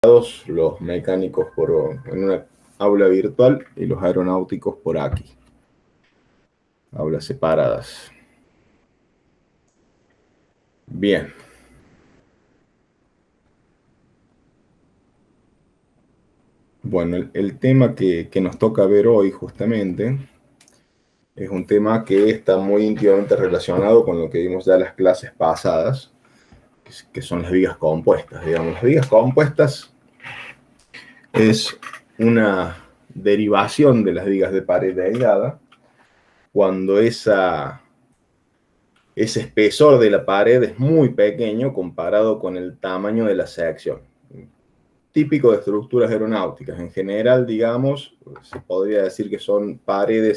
los mecánicos en una aula virtual y los aeronáuticos por aquí. Aulas separadas. Bien. Bueno, el tema que nos toca ver hoy justamente es un tema que está muy íntimamente relacionado con lo que vimos ya en las clases pasadas, que son las vigas compuestas. Digamos, las vigas compuestas es una derivación de las vigas de pared delgada cuando ese espesor de la pared es muy pequeño comparado con el tamaño de la sección. Típico de estructuras aeronáuticas. En general, digamos, se podría decir que son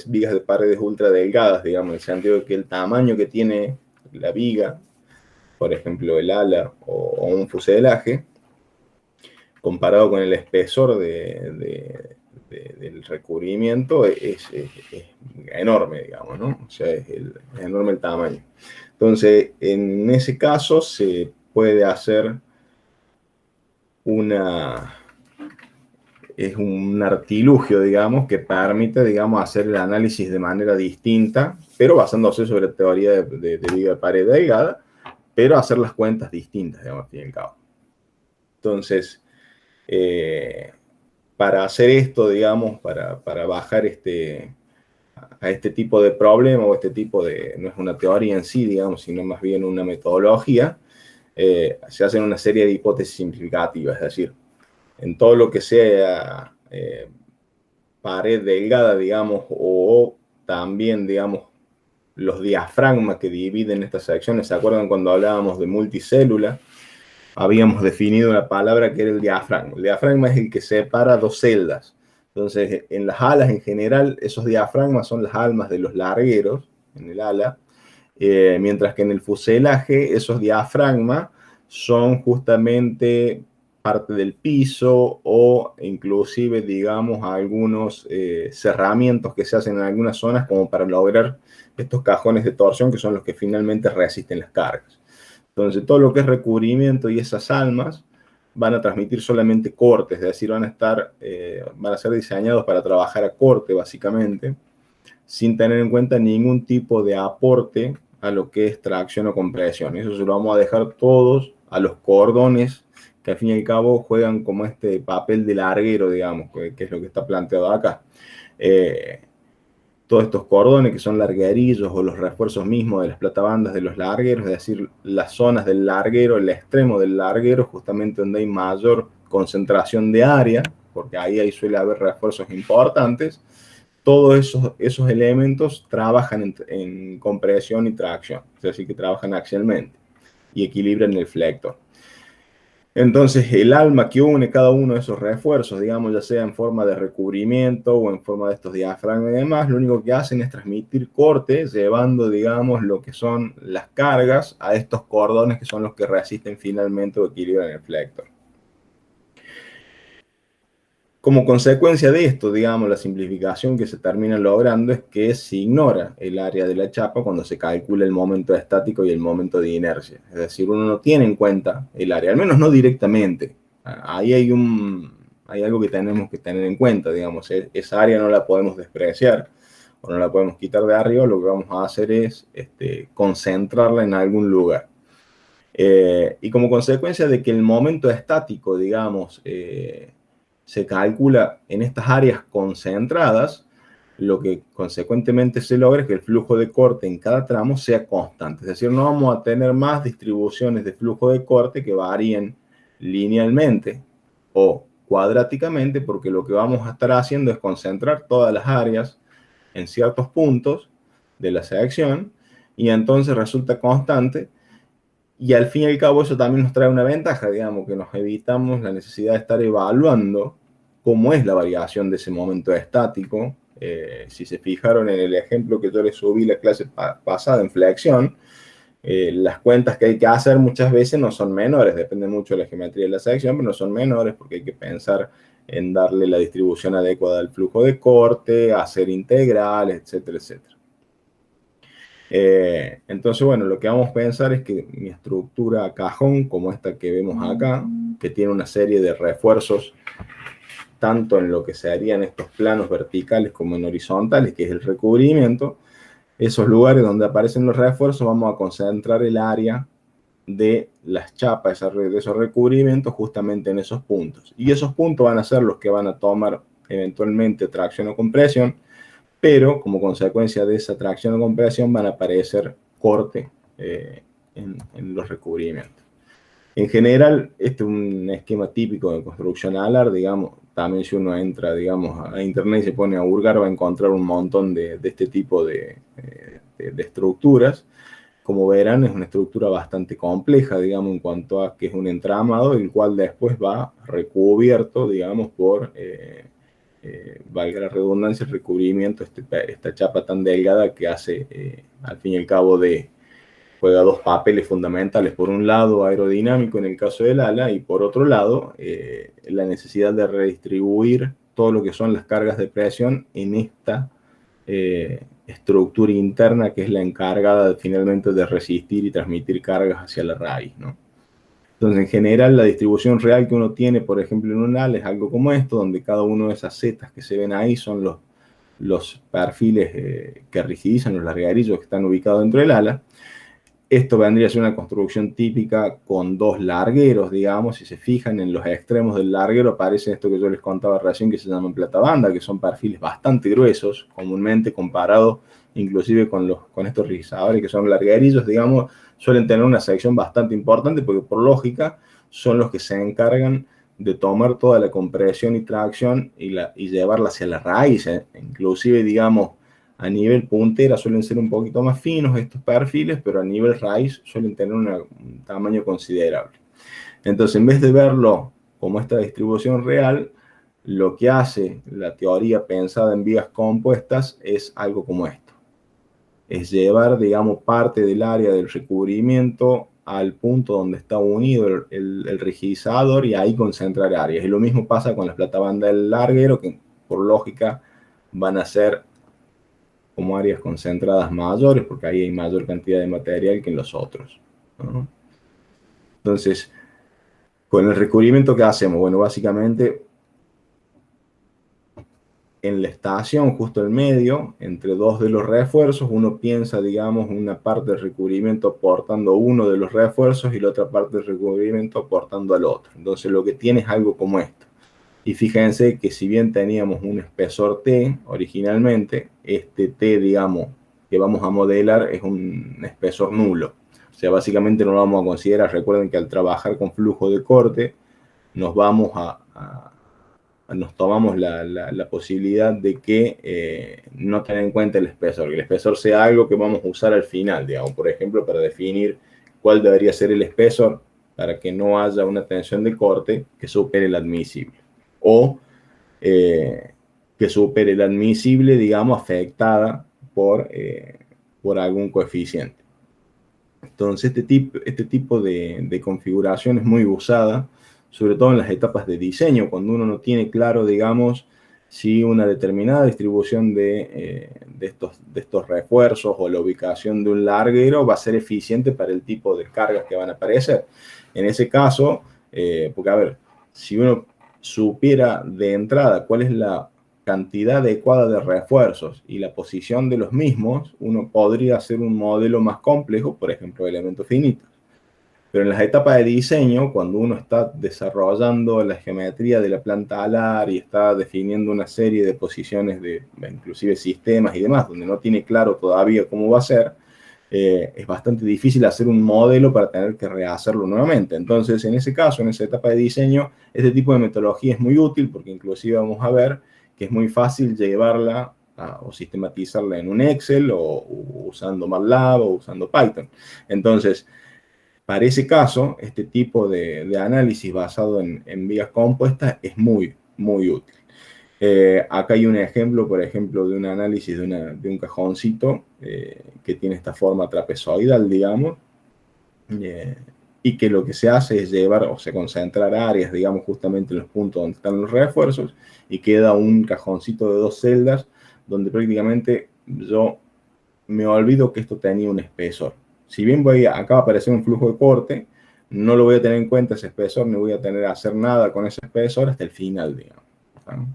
vigas de paredes ultra delgadas, digamos, en el sentido de que el tamaño que tiene la viga, por ejemplo, el ala o un fuselaje, comparado con el espesor del recubrimiento, es enorme, digamos, ¿no? O sea, es enorme el tamaño. Entonces, en ese caso se puede hacer es un artilugio, digamos, que permite, digamos, hacer el análisis de manera distinta, pero basándose sobre teoría de viga de pared delgada, pero hacer las cuentas distintas, digamos, al fin y al cabo. Entonces, para hacer esto, digamos, para bajar a este tipo de problema o este tipo no es una teoría en sí, digamos, sino más bien una metodología, se hacen una serie de hipótesis simplificativas, es decir, en todo lo que sea pared delgada, digamos, o también, digamos, los diafragmas que dividen estas secciones. ¿Se acuerdan cuando hablábamos de multicélula? Habíamos definido una palabra que era el diafragma. El diafragma es el que separa dos celdas. Entonces, en las alas en general, esos diafragmas son las almas de los largueros en el ala, mientras que en el fuselaje esos diafragmas son justamente parte del piso o inclusive, digamos, algunos cerramientos que se hacen en algunas zonas como para lograr estos cajones de torsión que son los que finalmente resisten las cargas. Entonces, todo lo que es recubrimiento y esas almas van a transmitir solamente cortes, es decir, van a ser diseñados para trabajar a corte, básicamente, sin tener en cuenta ningún tipo de aporte a lo que es tracción o compresión. Eso se lo vamos a dejar todos a los cordones, que al fin y al cabo juegan como este papel de larguero, digamos, que es lo que está planteado acá. Todos estos cordones que son larguerillos o los refuerzos mismos de las platabandas de los largueros, es decir, las zonas del larguero, el extremo del larguero, justamente donde hay mayor concentración de área, porque ahí suele haber refuerzos importantes. Todos esos elementos trabajan en compresión y tracción, es decir, que trabajan axialmente y equilibran el flector. Entonces, el alma que une cada uno de esos refuerzos, digamos, ya sea en forma de recubrimiento o en forma de estos diafragmas y demás, lo único que hacen es transmitir cortes, llevando, digamos, lo que son las cargas a estos cordones que son los que resisten finalmente o equilibran el flector. Como consecuencia de esto, digamos, la simplificación que se termina logrando es que se ignora el área de la chapa cuando se calcula el momento estático y el momento de inercia. Es decir, uno no tiene en cuenta el área, al menos no directamente. Ahí hay algo que tenemos que tener en cuenta, digamos, esa área no la podemos despreciar o no la podemos quitar de arriba, lo que vamos a hacer es concentrarla en algún lugar. Y como consecuencia de que el momento estático, digamos, se calcula en estas áreas concentradas, lo que consecuentemente se logra es que el flujo de corte en cada tramo sea constante. Es decir, no vamos a tener más distribuciones de flujo de corte que varíen linealmente o cuadráticamente, porque lo que vamos a estar haciendo es concentrar todas las áreas en ciertos puntos de la sección y entonces resulta constante. Y al fin y al cabo eso también nos trae una ventaja, digamos, que nos evitamos la necesidad de estar evaluando cómo es la variación de ese momento estático. Si se fijaron en el ejemplo que yo les subí la clase pasada en flexión, las cuentas que hay que hacer muchas veces no son menores, depende mucho de la geometría de la sección, pero no son menores porque hay que pensar en darle la distribución adecuada al flujo de corte, hacer integrales, etcétera, etcétera. Entonces, bueno, lo que vamos a pensar es que mi estructura cajón, como esta que vemos acá, que tiene una serie de refuerzos, tanto en lo que se harían estos planos verticales como en horizontales, que es el recubrimiento, esos lugares donde aparecen los refuerzos, vamos a concentrar el área de las chapas, de esos recubrimientos, justamente en esos puntos. Y esos puntos van a ser los que van a tomar eventualmente tracción o compresión, pero como consecuencia de esa tracción o compresión van a aparecer corte en los recubrimientos. En general, este es un esquema típico de construcción alar, digamos. También si uno entra, digamos, a internet y se pone a hurgar, va a encontrar un montón de este tipo de estructuras. Como verán, es una estructura bastante compleja, digamos, en cuanto a que es un entramado, el cual después va recubierto, digamos, por, valga la redundancia, el recubrimiento, esta chapa tan delgada que hace, al fin y al cabo, juega dos papeles fundamentales. Por un lado, aerodinámico en el caso del ala, y por otro lado, la necesidad de redistribuir todo lo que son las cargas de presión en esta estructura interna que es la encargada finalmente de resistir y transmitir cargas hacia la raíz, ¿no? Entonces, en general, la distribución real que uno tiene, por ejemplo, en un ala es algo como esto, donde cada uno de esas zetas que se ven ahí son los perfiles que rigidizan, los largarillos que están ubicados dentro del ala. Esto vendría a ser una construcción típica con dos largueros, digamos. Si se fijan en los extremos del larguero aparece esto que yo les contaba recién, que se llaman platabanda, que son perfiles bastante gruesos, comúnmente comparado inclusive con estos rizadores que son larguerillos, digamos, suelen tener una sección bastante importante porque por lógica son los que se encargan de tomar toda la compresión y tracción y llevarla hacia la raíz. Inclusive, digamos, a nivel puntera suelen ser un poquito más finos estos perfiles, pero a nivel raíz suelen tener un tamaño considerable. Entonces, en vez de verlo como esta distribución real, lo que hace la teoría pensada en vigas compuestas es algo como esto. Es llevar, digamos, parte del área del recubrimiento al punto donde está unido el rigidizador y ahí concentrar áreas. Y lo mismo pasa con las platabandas del larguero, que por lógica van a ser como áreas concentradas mayores, porque ahí hay mayor cantidad de material que en los otros, ¿no? Entonces, con el recubrimiento, ¿qué hacemos? Bueno, básicamente, en la estación, justo en medio, entre dos de los refuerzos, uno piensa, digamos, una parte del recubrimiento aportando uno de los refuerzos y la otra parte del recubrimiento aportando al otro. Entonces, lo que tiene es algo como esto. Y fíjense que si bien teníamos un espesor T originalmente, este T, digamos, que vamos a modelar es un espesor nulo. O sea, básicamente no lo vamos a considerar. Recuerden que al trabajar con flujo de corte, nos tomamos la posibilidad de que no tener en cuenta el espesor. Que el espesor sea algo que vamos a usar al final, digamos, por ejemplo, para definir cuál debería ser el espesor para que no haya una tensión de corte que supere el admisible. O que supere el admisible, digamos, afectada por algún coeficiente. Entonces, este tipo de configuración es muy usada, sobre todo en las etapas de diseño, cuando uno no tiene claro, digamos, si una determinada distribución de estos refuerzos o la ubicación de un larguero va a ser eficiente para el tipo de cargas que van a aparecer. En ese caso, porque a ver, si uno supiera de entrada cuál es la cantidad adecuada de refuerzos y la posición de los mismos, uno podría hacer un modelo más complejo, por ejemplo, de elementos finitos. Pero en las etapas de diseño, cuando uno está desarrollando la geometría de la planta alar y está definiendo una serie de posiciones de inclusive sistemas y demás, donde no tiene claro todavía cómo va a ser, es bastante difícil hacer un modelo para tener que rehacerlo nuevamente. Entonces, en ese caso, en esa etapa de diseño, este tipo de metodología es muy útil porque inclusive vamos a ver que es muy fácil llevarla o sistematizarla en un Excel o usando MATLAB o usando Python. Entonces, para ese caso, este tipo de análisis basado en vigas compuestas es muy, muy útil. Acá hay un ejemplo, por ejemplo, de un análisis de un cajoncito que tiene esta forma trapezoidal, digamos, y que lo que se hace es llevar o se concentrar áreas, digamos, justamente en los puntos donde están los refuerzos, y queda un cajoncito de dos celdas donde prácticamente yo me olvido que esto tenía un espesor. Si bien acá va a aparecer un flujo de corte, no lo voy a tener en cuenta ese espesor, ni voy a tener que hacer nada con ese espesor hasta el final, digamos. ¿No?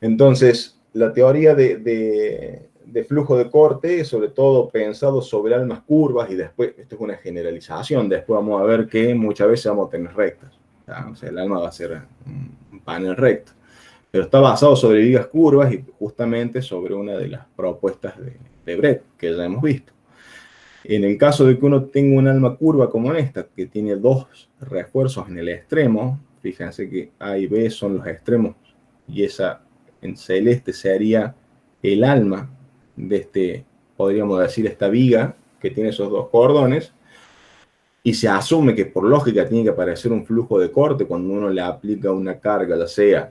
Entonces, la teoría de flujo de corte, sobre todo pensado sobre almas curvas, y después, esto es una generalización, después vamos a ver que muchas veces vamos a tener rectas. O sea, el alma va a ser un panel recto. Pero está basado sobre vigas curvas y justamente sobre una de las propuestas de Brett, que ya hemos visto. En el caso de que uno tenga un alma curva como esta, que tiene dos refuerzos en el extremo, fíjense que A y B son los extremos, y esa en celeste sería el alma de este, podríamos decir, esta viga que tiene esos dos cordones, y se asume que por lógica tiene que aparecer un flujo de corte cuando uno le aplica una carga, ya sea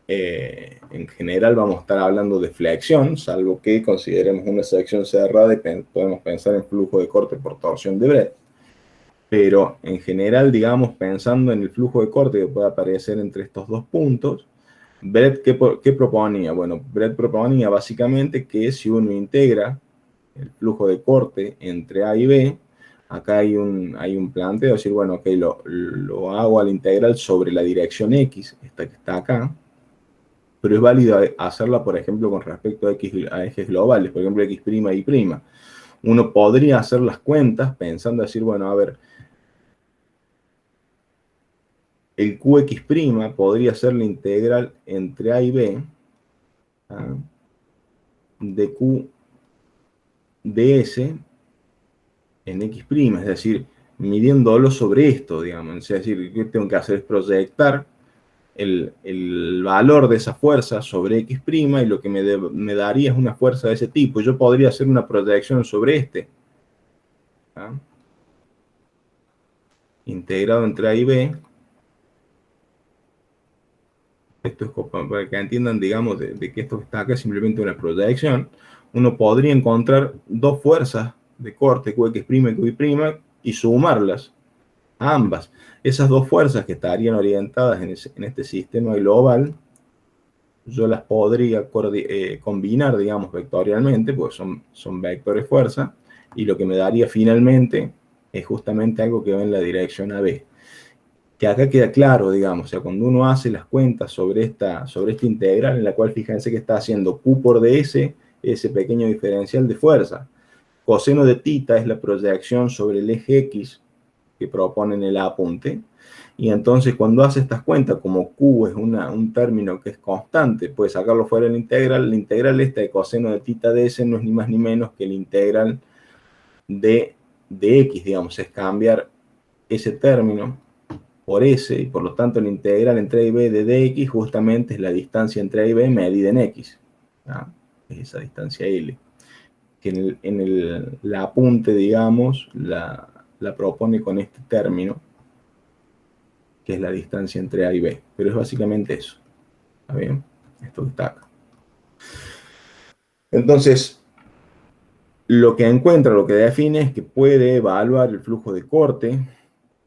en general vamos a estar hablando de flexión, salvo que consideremos una sección cerrada y podemos pensar en flujo de corte por torsión de Brett. Pero en general, digamos, pensando en el flujo de corte que puede aparecer entre estos dos puntos, Brett, ¿qué proponía? Bueno, Brett proponía básicamente que si uno integra el flujo de corte entre A y B, acá hay un planteo, decir, bueno, ok, lo hago al integral sobre la dirección X, esta que está acá, pero es válido hacerla, por ejemplo, con respecto a ejes globales, por ejemplo, X' y Y'. Uno podría hacer las cuentas pensando decir, bueno, a ver, el Qx' podría ser la integral entre A y B, ¿ah? De Q ds en X', es decir, midiéndolo sobre esto, digamos. Es decir, lo que tengo que hacer es proyectar el valor de esa fuerza sobre X' y lo que me daría es una fuerza de ese tipo. Yo podría hacer una proyección sobre este, ¿ah? Integrado entre A y B. Esto es para que entiendan, digamos, de que esto está acá es simplemente una proyección. Uno podría encontrar dos fuerzas de corte, Qx' y Qy', y sumarlas a ambas. Esas dos fuerzas que estarían orientadas en este sistema global, yo las podría combinar, digamos, vectorialmente, porque son vectores fuerza, y lo que me daría finalmente es justamente algo que va en la dirección AB. Que acá queda claro, digamos, o sea, cuando uno hace las cuentas sobre esta integral, en la cual fíjense que está haciendo Q por ds, ese pequeño diferencial de fuerza. Coseno de θ es la proyección sobre el eje X que proponen el apunte. Y entonces cuando hace estas cuentas, como Q es un término que es constante, puede sacarlo fuera de la integral esta de coseno de θ ds no es ni más ni menos que la integral de X, digamos, es cambiar ese término por S, y por lo tanto la integral entre A y B de dx justamente es la distancia entre A y B medida en X. ¿Ah? Es esa distancia L. Que la apunte, digamos, la propone con este término, que es la distancia entre A y B. Pero es básicamente eso. ¿Está bien? Esto que está acá. Entonces, lo que encuentra, lo que define es que puede evaluar el flujo de corte,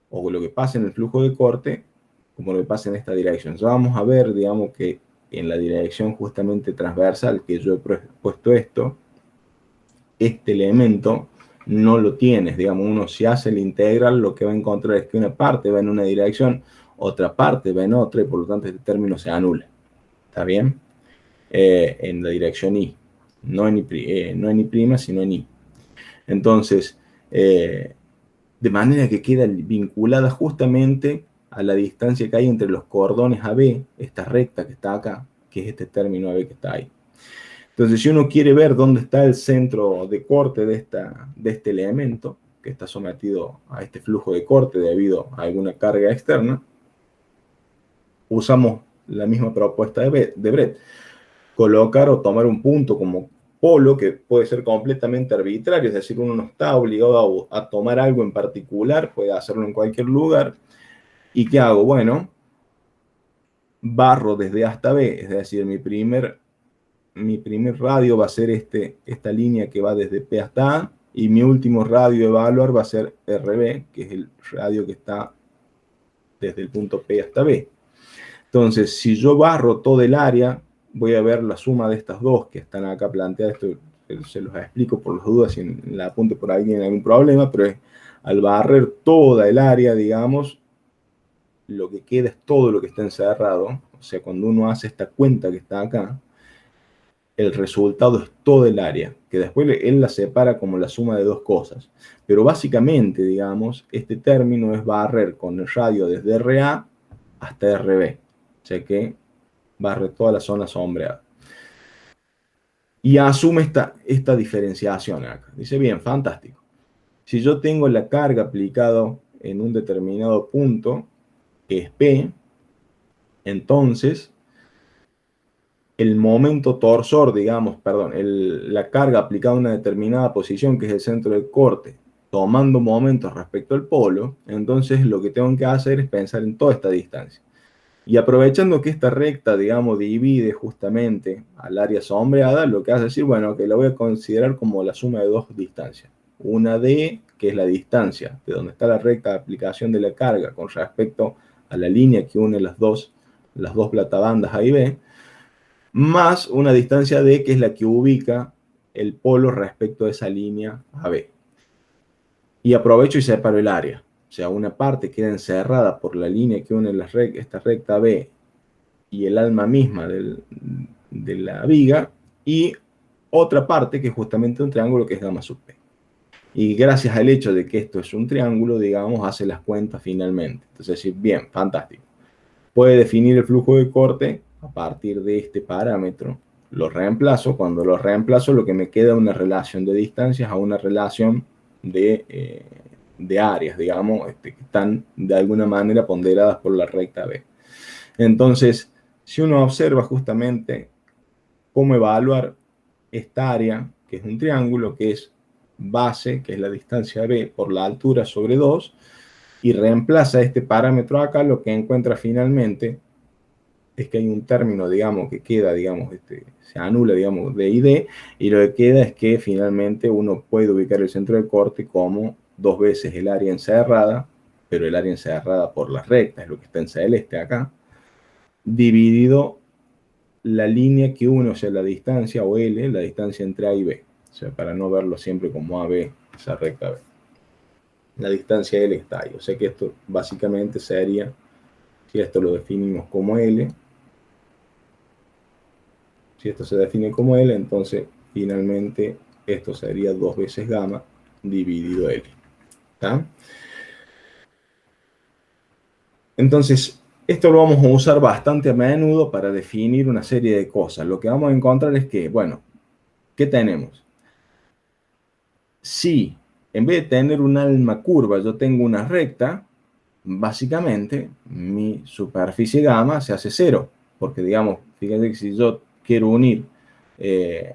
o lo que pasa en el flujo de corte, como lo que pasa en esta dirección. Entonces vamos a ver, digamos, que en la dirección justamente transversal que yo he puesto esto, este elemento no lo tienes. Digamos, uno si hace el integral, lo que va a encontrar es que una parte va en una dirección, otra parte va en otra, y por lo tanto este término se anula. ¿Está bien? En la dirección Y. No en Y', sino en Y. Entonces, de manera que queda vinculada justamente a la distancia que hay entre los cordones AB, esta recta que está acá, que es este término AB que está ahí. Entonces, si uno quiere ver dónde está el centro de corte de este elemento, que está sometido a este flujo de corte debido a alguna carga externa, usamos la misma propuesta de Brett. Colocar o tomar un punto como polo, que puede ser completamente arbitrario, es decir, uno no está obligado a tomar algo en particular, puede hacerlo en cualquier lugar. ¿Y qué hago? Bueno, barro desde A hasta B, es decir, mi primer radio va a ser esta línea que va desde P hasta A, y mi último radio a evaluar va a ser RB, que es el radio que está desde el punto P hasta B. Entonces, si yo barro todo el área voy a ver la suma de estas dos que están acá planteadas. Esto se los explico por las dudas si en la apunte por ahí tienen algún problema, pero es al barrer toda el área, digamos, lo que queda es todo lo que está encerrado. O sea, cuando uno hace esta cuenta que está acá, el resultado es todo el área, que después él la separa como la suma de dos cosas. Pero básicamente, digamos, este término es barrer con el radio desde RA hasta RB. O sea que barre toda la zona sombreada. Y asume esta diferenciación acá. Dice, bien, fantástico. Si yo tengo la carga aplicada en un determinado punto, que es P, entonces el momento torsor, digamos, perdón, la carga aplicada a una determinada posición, que es el centro del corte, tomando momentos respecto al polo, entonces lo que tengo que hacer es pensar en toda esta distancia. Y aprovechando que esta recta, digamos, divide justamente al área sombreada, lo que hace es decir, bueno, que la voy a considerar como la suma de dos distancias. Una D, que es la distancia de donde está la recta de aplicación de la carga con respecto a la línea que une las dos platabandas A y B, más una distancia D, que es la que ubica el polo respecto a esa línea AB. Y aprovecho y separo el área. O sea, una parte queda encerrada por la línea que une esta recta B y el alma misma de la viga, y otra parte que es justamente un triángulo, que es gamma sub P. Y gracias al hecho de que esto es un triángulo, digamos, hace las cuentas finalmente. Entonces, bien, fantástico. Puede definir el flujo de corte a partir de este parámetro. Lo reemplazo. Cuando lo reemplazo, lo que me queda es una relación de distancias a una relación de áreas, digamos, que están de alguna manera ponderadas por la recta B. Entonces, si uno observa justamente cómo evaluar esta área, que es un triángulo, que es base, que es la distancia B, por la altura sobre 2, y reemplaza este parámetro acá, lo que encuentra finalmente es que hay un término, digamos, que queda, digamos, se anula, digamos, D y D, y lo que queda es que finalmente uno puede ubicar el centro del corte como 2 veces el área encerrada, pero el área encerrada por la recta, es lo que está en celeste acá, dividido la línea que une, o sea, la distancia, o L, la distancia entre A y B. O sea, para no verlo siempre como AB, esa recta B. La distancia L está ahí. O sea que esto básicamente sería, si esto lo definimos como L, si esto se define como L, entonces finalmente esto sería 2 veces gamma dividido L. ¿Está? Entonces, esto lo vamos a usar bastante a menudo para definir una serie de cosas. Lo que vamos a encontrar es que, bueno, ¿qué tenemos? Si en vez de tener un alma curva yo tengo una recta, básicamente mi superficie gamma se hace cero. Porque, digamos, fíjense que si yo quiero unir,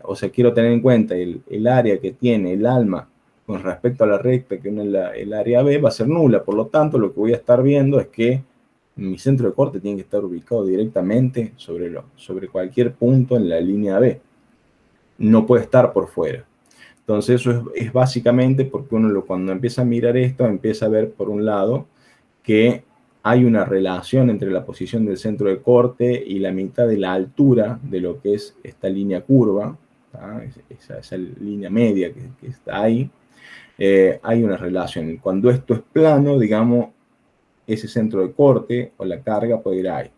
o sea, quiero tener en cuenta el área que tiene el alma con respecto a la recta que une el área B, va a ser nula. Por lo tanto, lo que voy a estar viendo es que mi centro de corte tiene que estar ubicado directamente sobre cualquier punto en la línea B. No puede estar por fuera. Entonces eso es básicamente porque uno cuando empieza a mirar esto, empieza a ver por un lado que hay una relación entre la posición del centro de corte y la mitad de la altura de lo que es esta línea curva, esa línea media que está ahí. Hay una relación. Cuando esto es plano, digamos, ese centro de corte o la carga puede ir ahí.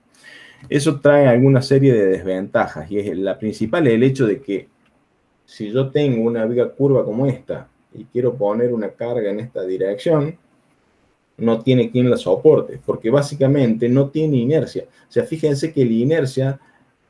Eso trae alguna serie de desventajas, y la principal es el hecho de que si yo tengo una viga curva como esta y quiero poner una carga en esta dirección, no tiene quien la soporte, porque básicamente no tiene inercia. O sea, fíjense que la inercia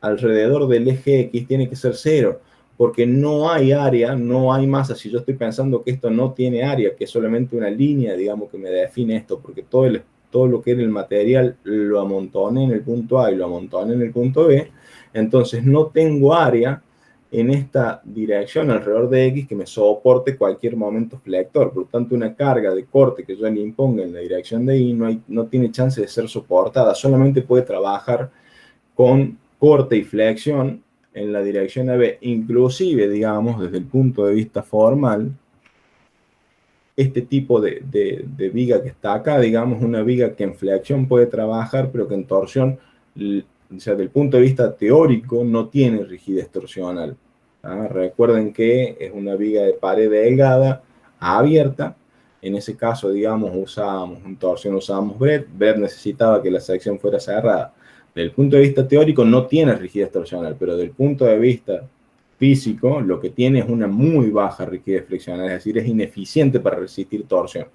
alrededor del eje X tiene que ser cero, porque no hay área, no hay masa. Si yo estoy pensando que esto no tiene área, que es solamente una línea, digamos, que me define esto, porque todo lo que era el material lo amontoné en el punto A y lo amontoné en el punto B, entonces no tengo área en esta dirección alrededor de X que me soporte cualquier momento flector. Por lo tanto, una carga de corte que yo le imponga en la dirección de Y no tiene chance de ser soportada, solamente puede trabajar con corte y flexión en la dirección AB. Inclusive, digamos, desde el punto de vista formal, este tipo viga que está acá, digamos, una viga que en flexión puede trabajar, pero que en torsión o sea, del punto de vista teórico, no tiene rigidez torsional. Recuerden que es una viga de pared delgada, abierta. En ese caso, digamos, usábamos en torsión, usábamos Brett. Brett necesitaba que la sección fuera cerrada. Desde el punto de vista teórico, no tiene rigidez torsional, pero desde el punto de vista físico, lo que tiene es una muy baja rigidez friccional, es decir, es ineficiente para resistir torsión.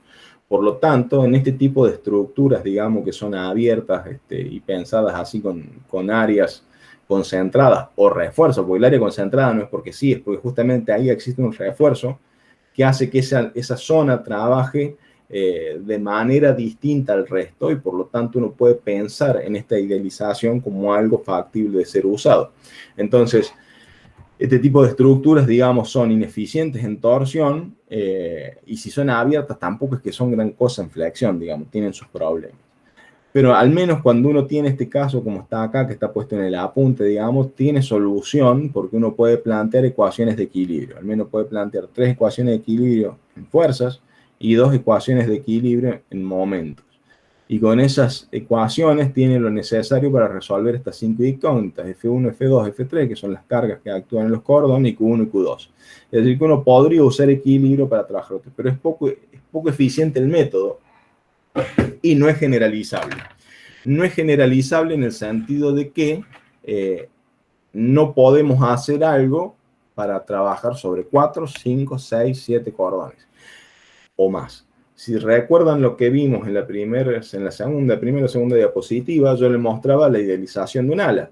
Por lo tanto, en este tipo de estructuras, digamos, que son abiertas y pensadas así con áreas concentradas o refuerzo, porque el área concentrada no es porque sí, es porque justamente ahí existe un refuerzo que hace que esa zona trabaje de manera distinta al resto y por lo tanto uno puede pensar en esta idealización como algo factible de ser usado. Entonces, este tipo de estructuras, digamos, son ineficientes en torsión y si son abiertas tampoco es que son gran cosa en flexión, digamos, tienen sus problemas. Pero al menos cuando uno tiene este caso como está acá, que está puesto en el apunte, digamos, tiene solución porque uno puede plantear ecuaciones de equilibrio. Al menos puede plantear 3 ecuaciones de equilibrio en fuerzas y 2 ecuaciones de equilibrio en momentos. Y con esas ecuaciones tiene lo necesario para resolver estas 5 incógnitas, F1, F2, F3, que son las cargas que actúan en los cordones, y Q1 y Q2. Es decir, que uno podría usar equilibrio para trabajar, pero es poco eficiente el método y no es generalizable. No es generalizable en el sentido de que no podemos hacer algo para trabajar sobre 4, 5, 6, 7 cordones o más. Si recuerdan lo que vimos en la primera o segunda diapositiva, yo les mostraba la idealización de un ala.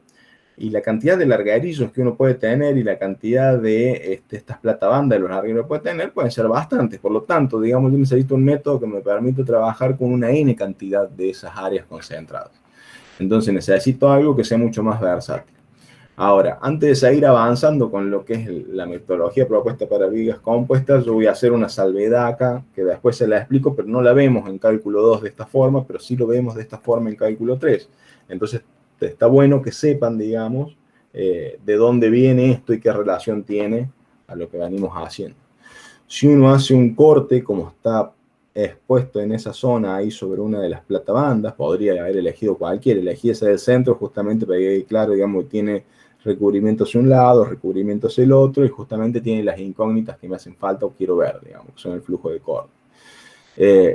Y la cantidad de larguerillos que uno puede tener y la cantidad de estas platabandas de los larguerillos que puede tener pueden ser bastantes. Por lo tanto, digamos, yo necesito un método que me permita trabajar con una N cantidad de esas áreas concentradas. Entonces necesito algo que sea mucho más versátil. Ahora, antes de seguir avanzando con lo que es la metodología propuesta para vigas compuestas, yo voy a hacer una salvedad acá, que después se la explico, pero no la vemos en cálculo 2 de esta forma, pero sí lo vemos de esta forma en cálculo 3. Entonces, está bueno que sepan, digamos, de dónde viene esto y qué relación tiene a lo que venimos haciendo. Si uno hace un corte, como está expuesto en esa zona ahí sobre una de las platabandas, podría haber elegido cualquiera, elegí esa del centro justamente para que, claro, digamos, tiene recubrimientos de un lado, recubrimientos del otro, y justamente tiene las incógnitas que me hacen falta o quiero ver, digamos, que son el flujo de corte.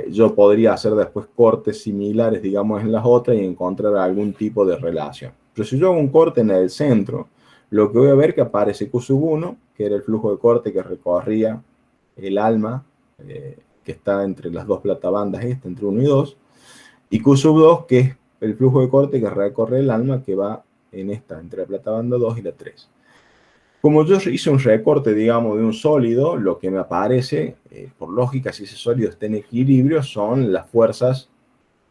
Yo podría hacer después cortes similares, digamos, en las otras y encontrar algún tipo de relación. Pero si yo hago un corte en el centro, lo que voy a ver es que aparece Q1, que era el flujo de corte que recorría el alma, que está entre las dos platabandas, entre 1 y 2, y Q2, que es el flujo de corte que recorre el alma que va en esta, entre la platabanda 2 y la 3. Como yo hice un recorte, digamos, de un sólido, lo que me aparece, por lógica, si ese sólido está en equilibrio, son las fuerzas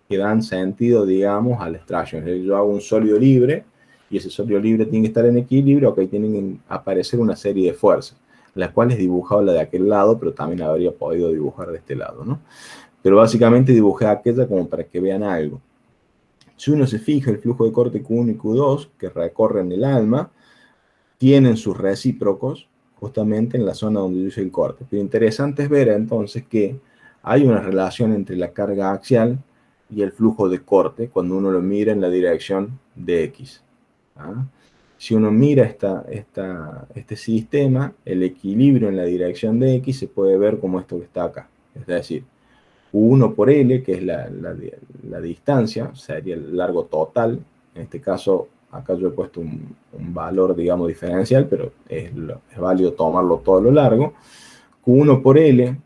que dan sentido, digamos, a la extracción. Yo hago un sólido libre, y ese sólido libre tiene que estar en equilibrio, ok, tienen que aparecer una serie de fuerzas, las cuales he dibujado la de aquel lado, pero también habría podido dibujar de este lado, ¿no? Pero básicamente dibujé aquella como para que vean algo. Si uno se fija, el flujo de corte Q1 y Q2, que recorren el alma, tienen sus recíprocos justamente en la zona donde yo hice el corte. Pero interesante es ver entonces que hay una relación entre la carga axial y el flujo de corte cuando uno lo mira en la dirección de X. ¿Ah? Si uno mira este sistema, el equilibrio en la dirección de X se puede ver como esto que está acá. Es decir, U1 por L, que es la distancia, sería el largo total. En este caso, acá yo he puesto un valor, digamos, diferencial, pero es válido tomarlo todo a lo largo. Q1 por L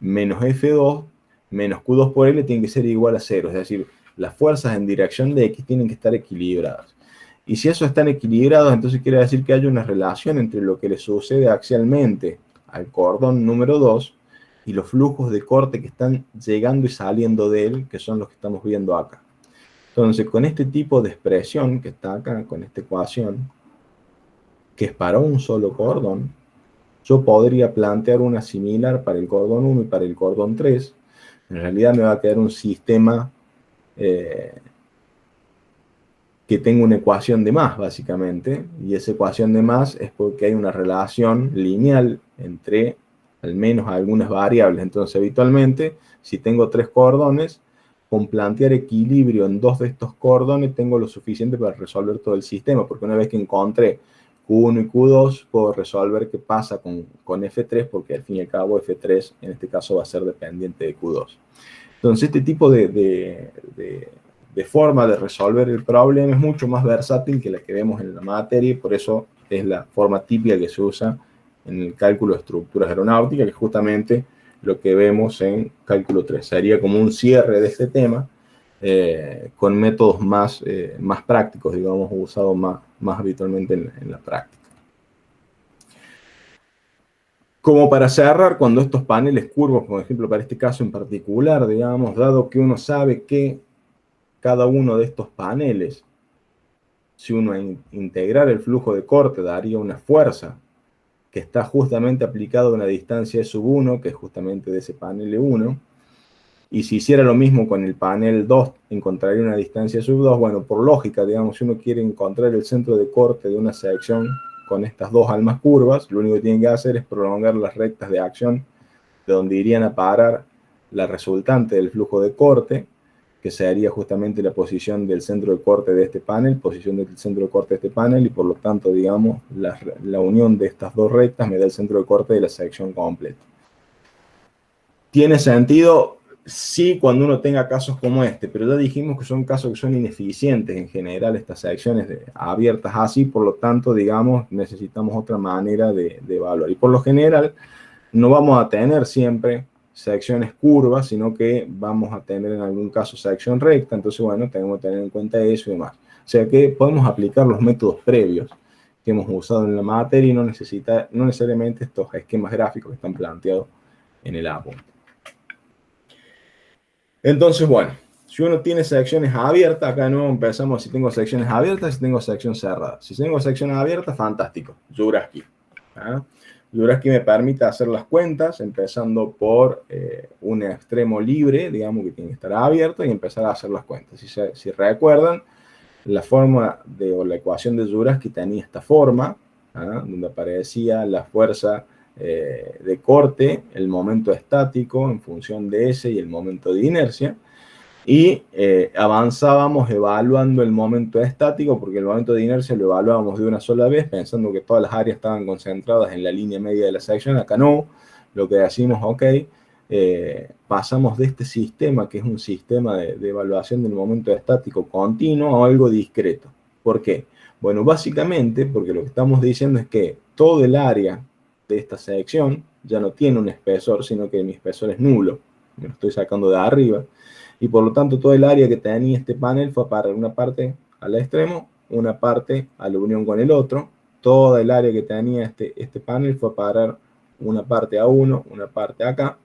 menos F2 menos Q2 por L tiene que ser igual a 0. Es decir, las fuerzas en dirección de X tienen que estar equilibradas. Y si eso están equilibrados, entonces quiere decir que hay una relación entre lo que le sucede axialmente al cordón número 2 y los flujos de corte que están llegando y saliendo de él, que son los que estamos viendo acá. Entonces, con este tipo de expresión que está acá, con esta ecuación, que es para un solo cordón, yo podría plantear una similar para el cordón 1 y para el cordón 3. En realidad me va a quedar un sistema que tenga una ecuación de más, básicamente, y esa ecuación de más es porque hay una relación lineal entre al menos algunas variables. Entonces, habitualmente, si tengo 3 cordones, con plantear equilibrio en dos de estos cordones tengo lo suficiente para resolver todo el sistema, porque una vez que encontré Q1 y Q2, puedo resolver qué pasa con F3, porque al fin y al cabo F3 en este caso va a ser dependiente de Q2. Entonces este tipo de forma de resolver el problema es mucho más versátil que la que vemos en la materia, y por eso es la forma típica que se usa en el cálculo de estructuras aeronáuticas, que es justamente lo que vemos en cálculo 3. Sería como un cierre de este tema con métodos más prácticos, digamos, usados más habitualmente en la práctica. Como para cerrar, cuando estos paneles curvos, por ejemplo, para este caso en particular, digamos, dado que uno sabe que cada uno de estos paneles, si uno integrar el flujo de corte, daría una fuerza que está justamente aplicada a una distancia de sub 1, que es justamente de ese panel 1, y si hiciera lo mismo con el panel 2, encontraría una distancia sub 2. Bueno, por lógica, digamos, si uno quiere encontrar el centro de corte de una sección con estas dos almas curvas, lo único que tiene que hacer es prolongar las rectas de acción de donde irían a parar la resultante del flujo de corte, que sería justamente la posición del centro de corte de este panel, posición del centro de corte de este panel, y por lo tanto, digamos, la unión de estas dos rectas me da el centro de corte de la sección completa. ¿Tiene sentido? Sí, cuando uno tenga casos como este, pero ya dijimos que son casos que son ineficientes en general, estas secciones abiertas así, por lo tanto, digamos, necesitamos otra manera de evaluar. Y por lo general, no vamos a tener siempre secciones curvas, sino que vamos a tener en algún caso sección recta. Entonces, bueno, tenemos que tener en cuenta eso y demás. O sea que podemos aplicar los métodos previos que hemos usado en la materia y no necesariamente estos esquemas gráficos que están planteados en el apunte. Entonces, bueno, si uno tiene secciones abiertas, acá no empezamos si tengo secciones abiertas, si tengo sección cerrada. Si tengo secciones abiertas, fantástico, Zuraski. ¿Ah? Zuraski me permite hacer las cuentas, empezando por un extremo libre, digamos que tiene que estar abierto, y empezar a hacer las cuentas. Si recuerdan, la forma o la ecuación de Zuraski tenía esta forma, donde aparecía la fuerza de corte, el momento estático en función de S y el momento de inercia, y avanzábamos evaluando el momento estático, porque el momento de inercia lo evaluábamos de una sola vez, pensando que todas las áreas estaban concentradas en la línea media de la sección. Acá no, lo que decimos, ok, pasamos de este sistema, que es un sistema de evaluación del momento estático continuo, a algo discreto. ¿Por qué? Bueno, básicamente porque lo que estamos diciendo es que todo el área de esta sección ya no tiene un espesor, sino que mi espesor es nulo. Me lo estoy sacando de arriba. Y por lo tanto, todo el área que tenía este panel fue a parar una parte al extremo, una parte a la unión con el otro. Toda el área que tenía este panel fue a parar una parte a uno, una parte acá.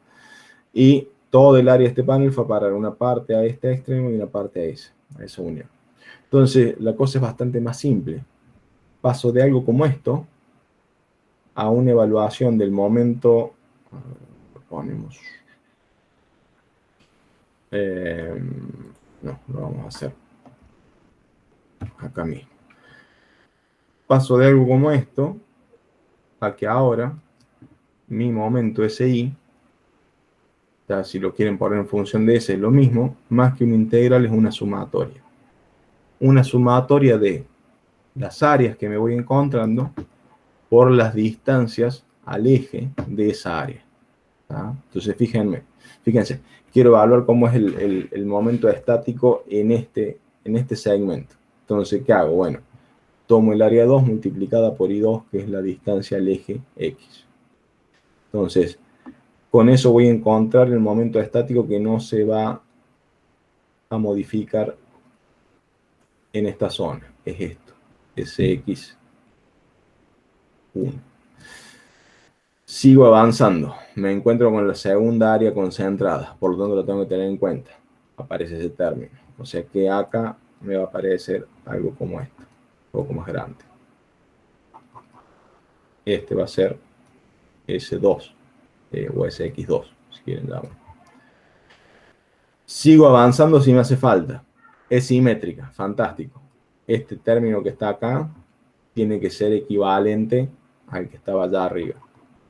Y todo el área de este panel fue a parar una parte a este extremo y una parte a esa unión. Entonces, la cosa es bastante más simple. Paso de algo como esto a una evaluación del momento, ponemos, no, lo vamos a hacer acá mismo. Paso de algo como esto a que ahora mi momento SI, ya si lo quieren poner en función de S es lo mismo, más que una integral es una sumatoria. Una sumatoria de las áreas que me voy encontrando por las distancias al eje de esa área. Entonces, fíjense, quiero evaluar cómo es el momento estático en este segmento. Entonces, ¿qué hago? Bueno, tomo el área 2 multiplicada por I2, que es la distancia al eje X. Entonces, con eso voy a encontrar el momento estático que no se va a modificar en esta zona. Es esto, SX1. Sigo avanzando. Me encuentro con la segunda área concentrada, por lo tanto lo tengo que tener en cuenta. Aparece ese término. O sea que acá me va a aparecer algo como esto, un poco más grande. Este va a ser S2 o SX2, si quieren llamarlo. Sigo avanzando si me hace falta. Es simétrica, fantástico. Este término que está acá tiene que ser equivalente al que estaba allá arriba.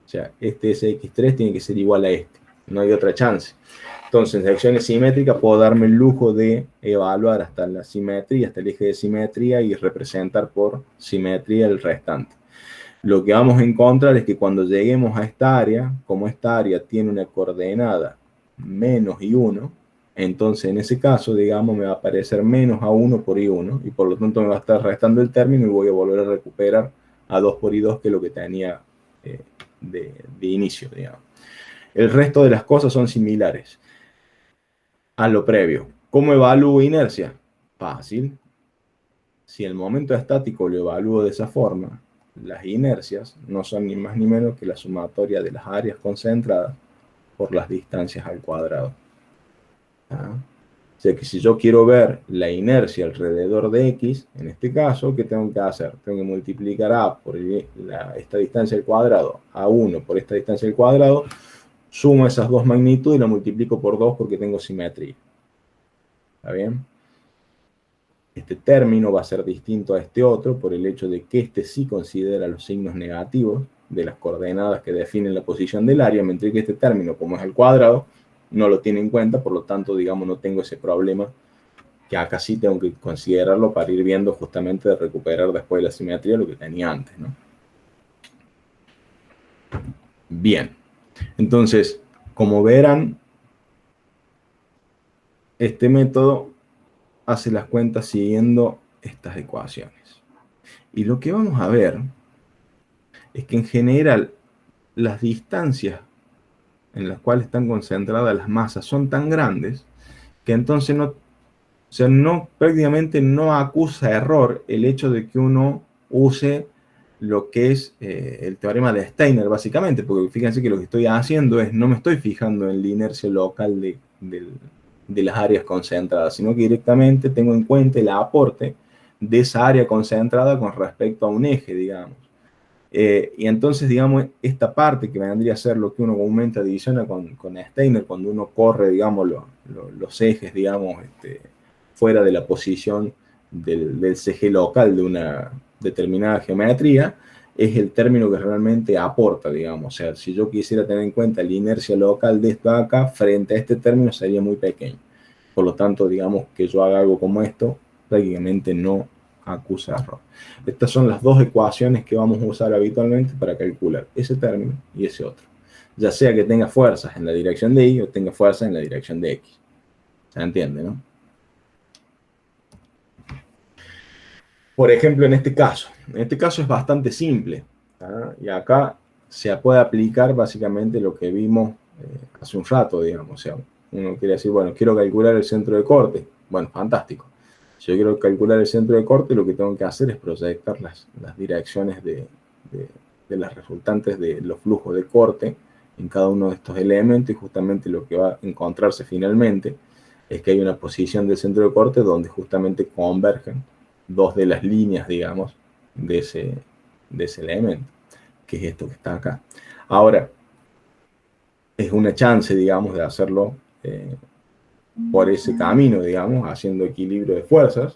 O sea, este SX3 tiene que ser igual a este. no hay otra chance. Entonces, en secciones simétricas puedo darme el lujo de evaluar hasta la simetría, hasta el eje de simetría y representar por simetría el restante. Lo que vamos a encontrar es que cuando lleguemos a esta área, como esta área tiene una coordenada menos I1, entonces en ese caso, digamos, me va a aparecer menos A1 por I1 y por lo tanto me va a estar restando el término y voy a volver a recuperar a 2 por I2, que es lo que tenía de inicio, digamos. El resto de las cosas son similares a lo previo. ¿Cómo evalúo inercia? Fácil. Si el momento estático lo evalúo de esa forma, las inercias no son ni más ni menos que la sumatoria de las áreas concentradas por las distancias al cuadrado. ¿Ah? O sea que si yo quiero ver la inercia alrededor de X, en este caso, ¿qué tengo que hacer? Tengo que multiplicar A por esta distancia al cuadrado, A1 por esta distancia al cuadrado, sumo esas dos magnitudes y la multiplico por 2 porque tengo simetría. ¿Está bien? Este término va a ser distinto a este otro por el hecho de que este sí considera los signos negativos de las coordenadas que definen la posición del área, mientras que este término, como es al cuadrado, no lo tiene en cuenta, por lo tanto, digamos, no tengo ese problema que acá sí tengo que considerarlo para ir viendo justamente de recuperar después de la simetría lo que tenía antes, ¿no? Bien, entonces, como verán, este método hace las cuentas siguiendo estas ecuaciones. Y lo que vamos a ver es que en general las distancias en las cuales están concentradas las masas son tan grandes que entonces no, o sea, no, prácticamente no acusa error el hecho de que uno use lo que es el teorema de Steiner, básicamente, porque fíjense que lo que estoy haciendo es, no me estoy fijando en la inercia local de las áreas concentradas, sino que directamente tengo en cuenta el aporte de esa área concentrada con respecto a un eje, digamos. Y entonces, digamos, esta parte que vendría a ser lo que uno comúnmente adiciona con Steiner, cuando uno corre, digamos, los ejes, digamos, fuera de la posición del CG local de una determinada geometría, es el término que realmente aporta, digamos. O sea, si yo quisiera tener en cuenta la inercia local de esto acá, frente a este término sería muy pequeño. Por lo tanto, digamos que yo haga algo como esto, prácticamente no acusa error. Estas son las dos ecuaciones que vamos a usar habitualmente para calcular ese término y ese otro. Ya sea que tenga fuerzas en la dirección de Y o tenga fuerzas en la dirección de X. ¿Se entiende, no? Por ejemplo, en este caso es bastante simple. ¿Ah? Y acá se puede aplicar básicamente lo que vimos hace un rato, digamos. O sea, uno quiere decir, bueno, quiero calcular el centro de corte. Bueno, fantástico. Si yo quiero calcular el centro de corte, lo que tengo que hacer es proyectar las direcciones de las resultantes de los flujos de corte en cada uno de estos elementos, y justamente lo que va a encontrarse finalmente es que hay una posición del centro de corte donde justamente convergen dos de las líneas, digamos, de ese elemento, que es esto que está acá. Ahora, es una chance, digamos, de hacerlo por ese camino, digamos, haciendo equilibrio de fuerzas,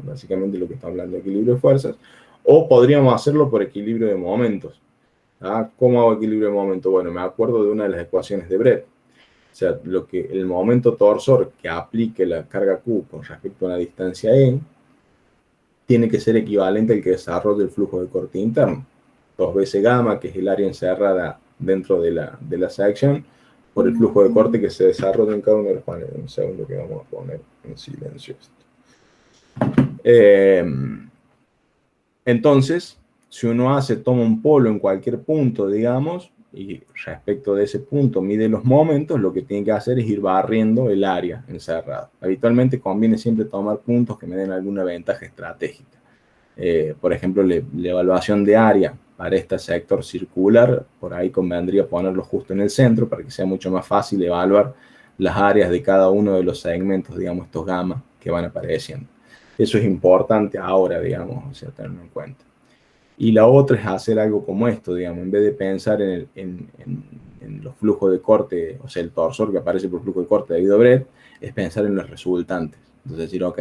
básicamente lo que está hablando de equilibrio de fuerzas, o podríamos hacerlo por equilibrio de momentos. ¿Cómo hago equilibrio de momentos? Bueno, me acuerdo de una de las ecuaciones de Brett. O sea, el momento torsor que aplique la carga Q con respecto a una distancia E tiene que ser equivalente al que desarrolla el flujo de corte interno. 2 veces gamma, que es el área encerrada dentro de la sección, por el flujo de corte que se desarrolla en cada uno de los paneles. Un segundo que vamos a poner en silencio esto. Entonces, si uno toma un polo en cualquier punto, digamos, y respecto de ese punto mide los momentos, lo que tiene que hacer es ir barriendo el área encerrada. Habitualmente conviene siempre tomar puntos que me den alguna ventaja estratégica. Por ejemplo, la evaluación de área para este sector circular, por ahí convendría ponerlo justo en el centro para que sea mucho más fácil evaluar las áreas de cada uno de los segmentos, digamos, estos gamma que van apareciendo. Eso es importante ahora, digamos, o sea, tenerlo en cuenta. Y la otra es hacer algo como esto, digamos, en vez de pensar en los flujos de corte, o sea, el torsor que aparece por flujo de corte debido a Brett, es pensar en los resultantes. Entonces decir, ok,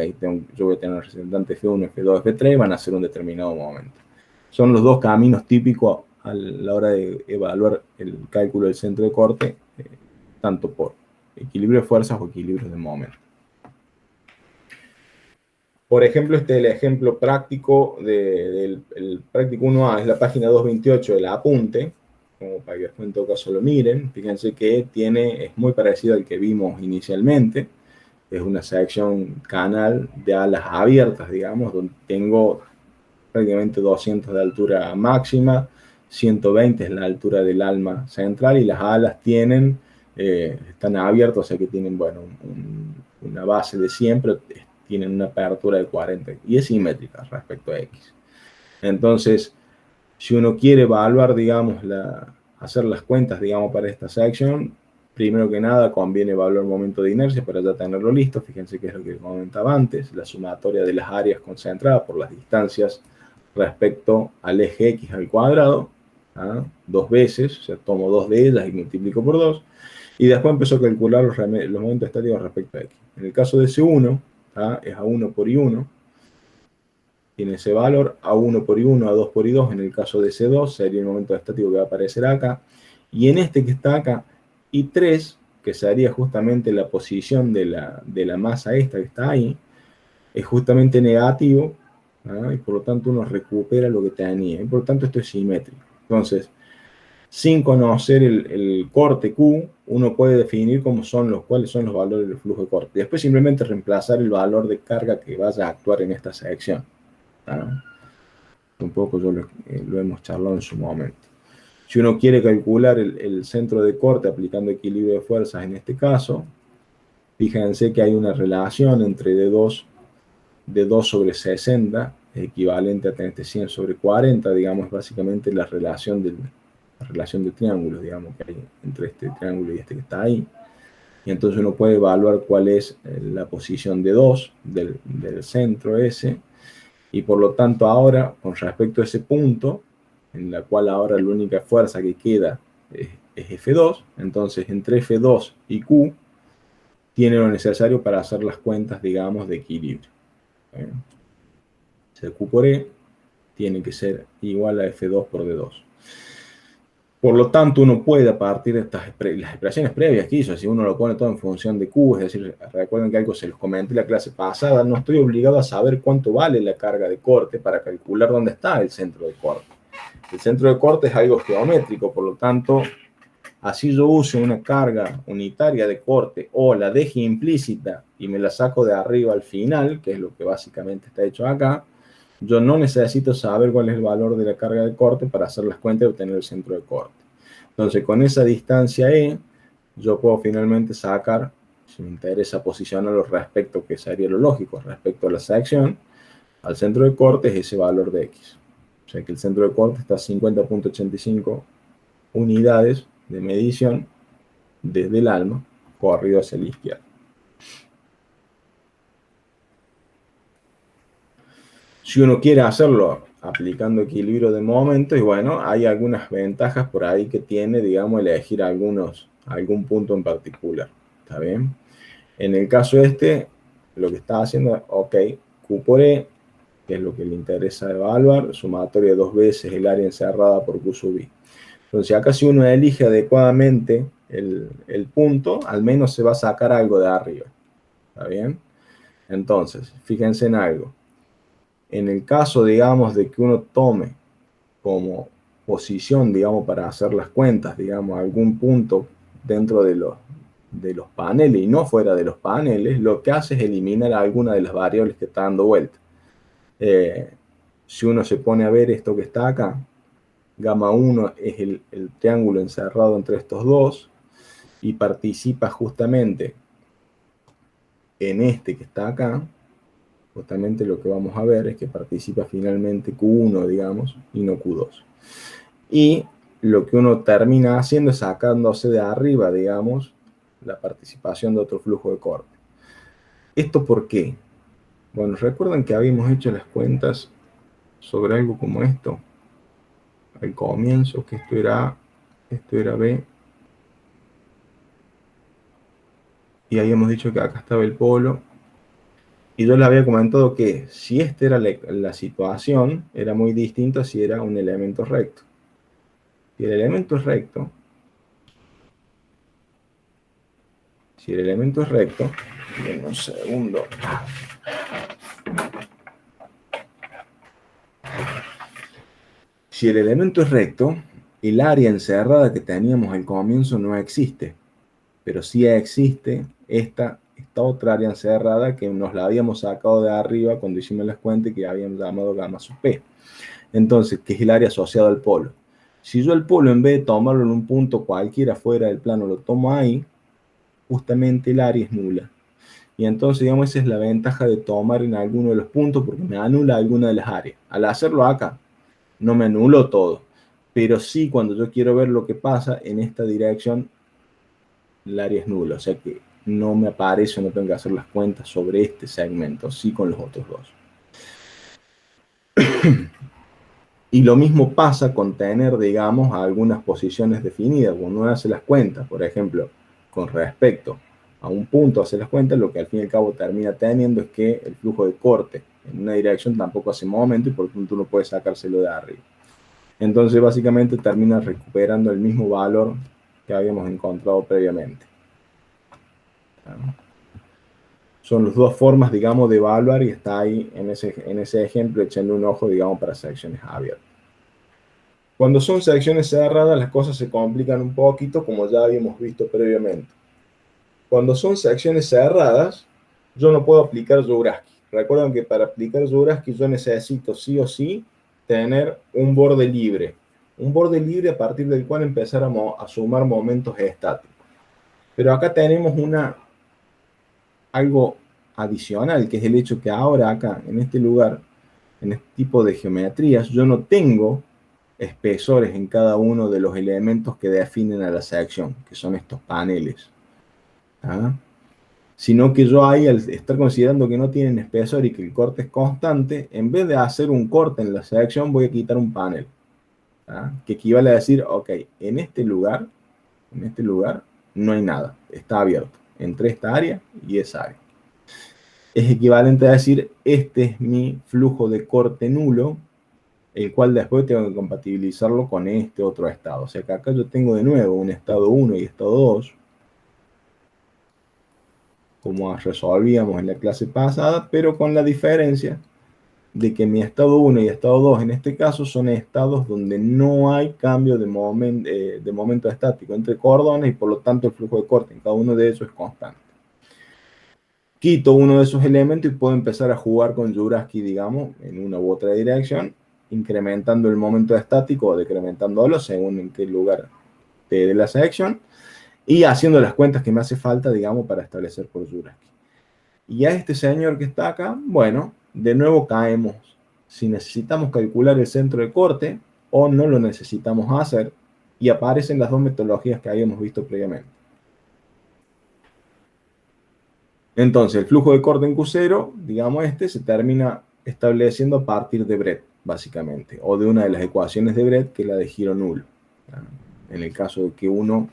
yo voy a tener resultantes F1, F2, F3, van a ser un determinado momento. Son los dos caminos típicos a la hora de evaluar el cálculo del centro de corte tanto por equilibrio de fuerzas o equilibrio de momento. Por ejemplo, este es el ejemplo práctico del práctico 1A, es la página 228 del apunte, como para que después en todo caso lo miren. Fíjense que es muy parecido al que vimos inicialmente. Es una sección canal de alas abiertas, digamos, donde tengo prácticamente 200 de altura máxima, 120 es la altura del alma central y las alas están abiertas, o sea que tienen, bueno, una base de 100, pero tienen una apertura de 40 y es simétrica respecto a X. Entonces, si uno quiere evaluar, digamos, hacer las cuentas, digamos, para esta sección, primero que nada conviene evaluar el momento de inercia para ya tenerlo listo. Fíjense que es lo que comentaba antes, la sumatoria de las áreas concentradas por las distancias respecto al eje X al cuadrado, dos veces, o sea, tomo dos de ellas y multiplico por 2, y después empezó a calcular los momentos estáticos respecto a X. En el caso de C1, es A1 por I1, tiene ese valor, A1 por I1, A2 por I2, en el caso de C2 sería el momento estático que va a aparecer acá, y en este que está acá, I3, que sería justamente la posición de la masa esta que está ahí, es justamente negativo, y por lo tanto uno recupera lo que tenía, y por lo tanto esto es simétrico. Entonces, sin conocer el corte Q, uno puede definir cuáles son los valores del flujo de corte. Después simplemente reemplazar el valor de carga que vaya a actuar en esta sección. Un poco lo hemos charlado en su momento. Si uno quiere calcular el centro de corte aplicando equilibrio de fuerzas en este caso, fíjense que hay una relación entre D2 sobre 60, equivalente a tener 100 sobre 40, digamos, básicamente la relación de triángulos, digamos, que hay entre este triángulo y este que está ahí. Y entonces uno puede evaluar cuál es la posición de 2 del centro ese, y por lo tanto ahora, con respecto a ese punto, en la cual ahora la única fuerza que queda es F2, entonces entre F2 y Q tiene lo necesario para hacer las cuentas, digamos, de equilibrio. Q por E tiene que ser igual a F2 por D2. Por lo tanto, uno puede, a partir de las expresiones previas que hizo, si uno lo pone todo en función de Q, es decir, recuerden que algo se los comenté en la clase pasada, no estoy obligado a saber cuánto vale la carga de corte para calcular dónde está el centro de corte. El centro de corte es algo geométrico, por lo tanto, así yo use una carga unitaria de corte o la deje implícita y me la saco de arriba al final, que es lo que básicamente está hecho acá, yo no necesito saber cuál es el valor de la carga de corte para hacer las cuentas y obtener el centro de corte. Entonces, con esa distancia E, yo puedo finalmente sacar, si me interesa posicionarlo respecto, que sería lo lógico, respecto a la sección, al centro de corte es ese valor de X. O sea que el centro de corte está a 50.85 unidades de medición desde el alma, corrido hacia la izquierda. Si uno quiere hacerlo aplicando equilibrio de momento, y bueno, hay algunas ventajas por ahí que tiene, digamos, elegir algún punto en particular. ¿Está bien? En el caso este, lo que está haciendo es, ok, Q por E, que es lo que le interesa evaluar, sumatoria de 2 veces el área encerrada por Q sub I. Entonces acá si uno elige adecuadamente el punto, al menos se va a sacar algo de arriba. ¿Está bien? Entonces, fíjense en algo. En el caso, digamos, de que uno tome como posición, digamos, para hacer las cuentas, digamos, algún punto dentro de los paneles y no fuera de los paneles, lo que hace es eliminar alguna de las variables que está dando vuelta. Si uno se pone a ver esto que está acá, gamma 1 es el triángulo encerrado entre estos dos y participa justamente en este que está acá. Justamente lo que vamos a ver es que participa finalmente Q1, digamos, y no Q2. Y lo que uno termina haciendo es sacándose de arriba, digamos, la participación de otro flujo de corte. ¿Esto por qué? Bueno, recuerdan que habíamos hecho las cuentas sobre algo como esto. Al comienzo, que esto era B. Y habíamos dicho que acá estaba el polo. Y yo les había comentado que si esta era la situación, era muy distinto si era un elemento recto. Si el elemento es recto, Si el elemento es recto, en un segundo. Si el elemento es recto, el área encerrada que teníamos al comienzo no existe, pero sí existe esta otra área encerrada que nos la habíamos sacado de arriba cuando hicimos las cuentas que habíamos llamado gamma sub p. Entonces, que es el área asociada al polo. Si yo el polo, en vez de tomarlo en un punto cualquiera fuera del plano, lo tomo ahí, justamente el área es nula. Y entonces, digamos, esa es la ventaja de tomar en alguno de los puntos, porque me anula alguna de las áreas. Al hacerlo acá, no me anuló todo. Pero sí, cuando yo quiero ver lo que pasa en esta dirección, el área es nula. O sea que no me aparece, no tengo que hacer las cuentas sobre este segmento, sí con los otros dos. Y lo mismo pasa con tener, digamos, algunas posiciones definidas. Cuando uno hace las cuentas, por ejemplo, con respecto a un punto hace las cuentas, lo que al fin y al cabo termina teniendo es que el flujo de corte en una dirección tampoco hace momento y por lo tanto uno puede sacárselo de arriba. Entonces, básicamente termina recuperando el mismo valor que habíamos encontrado previamente. Son las dos formas, digamos, de evaluar y está ahí en ese ejemplo, echando un ojo, digamos, para secciones abiertas. Cuando son secciones cerradas, las cosas se complican un poquito, como ya habíamos visto previamente. Cuando son secciones cerradas, yo no puedo aplicar Jourasky. Recuerden que para aplicar Jourasky yo necesito sí o sí tener un borde libre. Un borde libre a partir del cual empezar a sumar momentos estáticos. Pero acá tenemos algo adicional, que es el hecho que ahora acá, en este lugar, en este tipo de geometrías, yo no tengo espesores en cada uno de los elementos que definen a la sección, que son estos paneles. ¿Ah? Sino que yo ahí, al estar considerando que no tienen espesor y que el corte es constante, en vez de hacer un corte en la sección, voy a quitar un panel. ¿Ah? Que equivale a decir, ok, en este lugar no hay nada, está abierto entre esta área y esa área. Es equivalente a decir, este es mi flujo de corte nulo, el cual después tengo que compatibilizarlo con este otro estado. O sea que acá yo tengo de nuevo un estado 1 y estado 2, como resolvíamos en la clase pasada, pero con la diferencia de que mi estado 1 y estado 2 en este caso son estados donde no hay cambio de momento estático entre cordones y por lo tanto el flujo de corte en cada uno de ellos es constante. Quito uno de esos elementos y puedo empezar a jugar con Jourasky, digamos, en una u otra dirección, incrementando el momento estático o decrementándolo según en qué lugar de la sección y haciendo las cuentas que me hace falta, digamos, para establecer por Jourasky. Y a este señor que está acá, bueno, de nuevo caemos si necesitamos calcular el centro de corte o no lo necesitamos hacer y aparecen las dos metodologías que habíamos visto previamente. Entonces, el flujo de corte en Q0, digamos se termina estableciendo a partir de Brett, básicamente, o de una de las ecuaciones de Brett, que es la de giro nulo. En el caso de que uno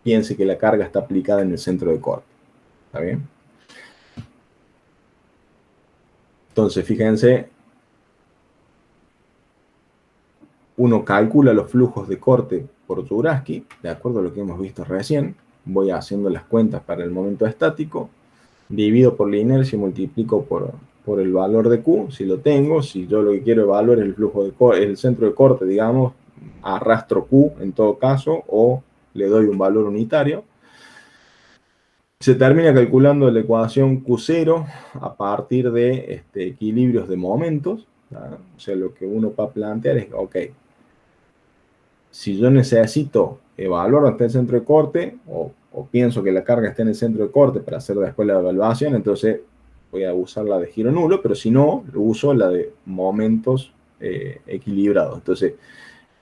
piense que la carga está aplicada en el centro de corte. ¿Está bien? Entonces, fíjense, uno calcula los flujos de corte por Jourasky, de acuerdo a lo que hemos visto recién. Voy haciendo las cuentas para el momento estático, divido por la inercia y multiplico por el valor de Q, si lo tengo. Si yo lo que quiero evaluar es el flujo de el centro de corte, digamos, arrastro Q en todo caso, o le doy un valor unitario. Se termina calculando la ecuación Q0 a partir de equilibrios de momentos. ¿Tá? O sea, lo que uno va a plantear es, ok, si yo necesito evaluar dónde está el centro de corte, o pienso que la carga está en el centro de corte para hacer después la evaluación, entonces voy a usar la de giro nulo, pero si no, uso la de momentos equilibrados. Entonces,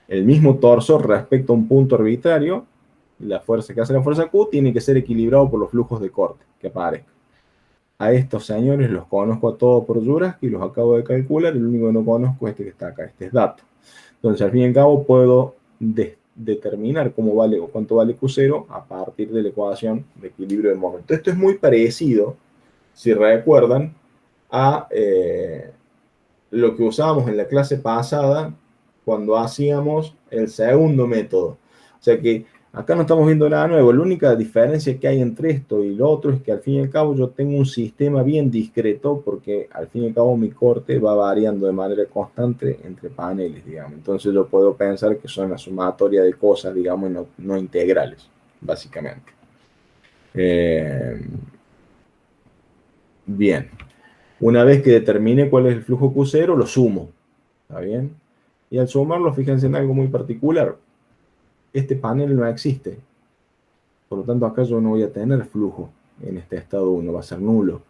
el mismo torso respecto a un punto arbitrario, la fuerza que hace la fuerza Q tiene que ser equilibrado por los flujos de corte que aparezcan. A estos señores los conozco a todos por Jourasky y los acabo de calcular. El único que no conozco es este que está acá, este es dato. Entonces, al fin y al cabo, puedo determinar cómo vale o cuánto vale Q0 a partir de la ecuación de equilibrio de momento. Esto es muy parecido, si recuerdan, a lo que usábamos en la clase pasada cuando hacíamos el segundo método. O sea que Acá no estamos viendo nada nuevo. La única diferencia que hay entre esto y lo otro es que al fin y al cabo yo tengo un sistema bien discreto porque al fin y al cabo mi corte va variando de manera constante entre paneles, digamos. Entonces yo puedo pensar que son la sumatoria de cosas, digamos, no integrales, básicamente. Bien. Una vez que determine cuál es el flujo Q0, lo sumo. ¿Está bien? Y al sumarlo, fíjense en algo muy particular. Este panel no existe. Por lo tanto, acá yo no voy a tener flujo en este estado 1, va a ser nulo.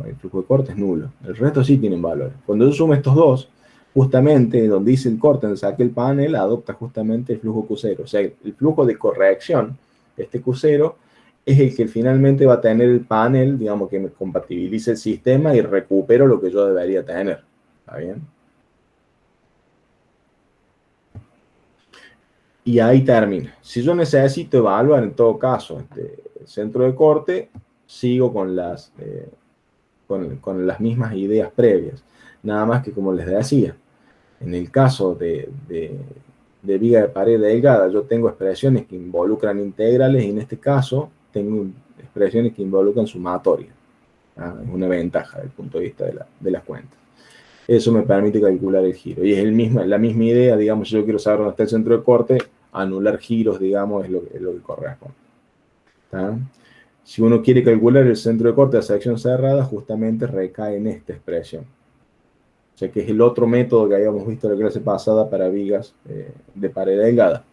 El flujo de corte es nulo. El resto sí tienen valores. Cuando yo sumo estos dos, justamente donde dice el corte, donde saqué el panel, adopta justamente el flujo Q0. O sea, el flujo de corrección, este Q0, es el que finalmente va a tener el panel, digamos, que me compatibilice el sistema y recupero lo que yo debería tener. ¿Está bien? Y ahí termina. Si yo necesito evaluar en todo caso el centro de corte, sigo con las mismas ideas previas. Nada más que como les decía, en el caso de viga de pared delgada, yo tengo expresiones que involucran integrales y en este caso tengo expresiones que involucran sumatorias. Es una ventaja desde el punto de vista de las cuentas. Eso me permite calcular el giro. Y es la misma idea, digamos, si yo quiero saber dónde está el centro de corte, anular giros, digamos, es lo que corresponde. ¿Está? Si uno quiere calcular el centro de corte de sección cerrada, justamente recae en esta expresión. O sea que es el otro método que habíamos visto en la clase pasada para vigas de pared delgada.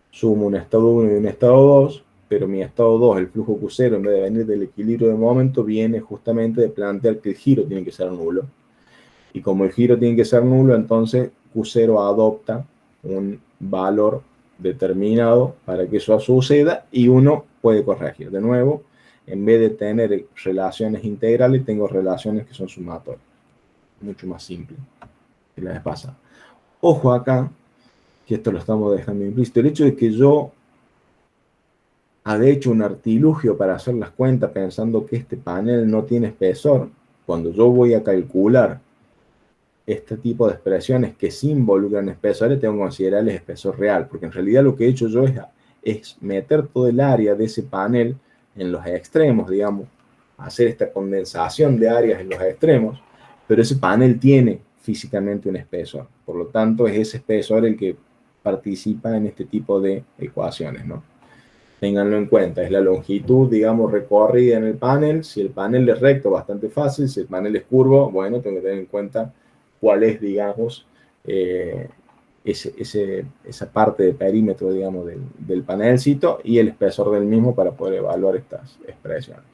Sumo un estado 1 y un estado 2, pero mi estado 2, el flujo Q0, en vez de venir del equilibrio de momento, viene justamente de plantear que el giro tiene que ser nulo. Y como el giro tiene que ser nulo, entonces Q0 adopta un valor determinado para que eso suceda y uno puede corregir. De nuevo, en vez de tener relaciones integrales, tengo relaciones que son sumatorias. Mucho más simple que la vez pasada. Ojo acá, que esto lo estamos dejando implícito, el hecho de que yo había hecho un artilugio para hacer las cuentas pensando que este panel no tiene espesor, cuando yo voy a calcular este tipo de expresiones que sí involucran espesores, tengo que considerar el espesor real, porque en realidad lo que he hecho yo es meter todo el área de ese panel en los extremos, digamos, hacer esta condensación de áreas en los extremos, pero ese panel tiene físicamente un espesor, por lo tanto es ese espesor el que participa en este tipo de ecuaciones, ¿no? Ténganlo en cuenta, es la longitud, digamos, recorrida en el panel. Si el panel es recto, bastante fácil. Si el panel es curvo, bueno, tengo que tener en cuenta cuál es, digamos, esa parte de perímetro, digamos, del panelcito y el espesor del mismo para poder evaluar estas expresiones.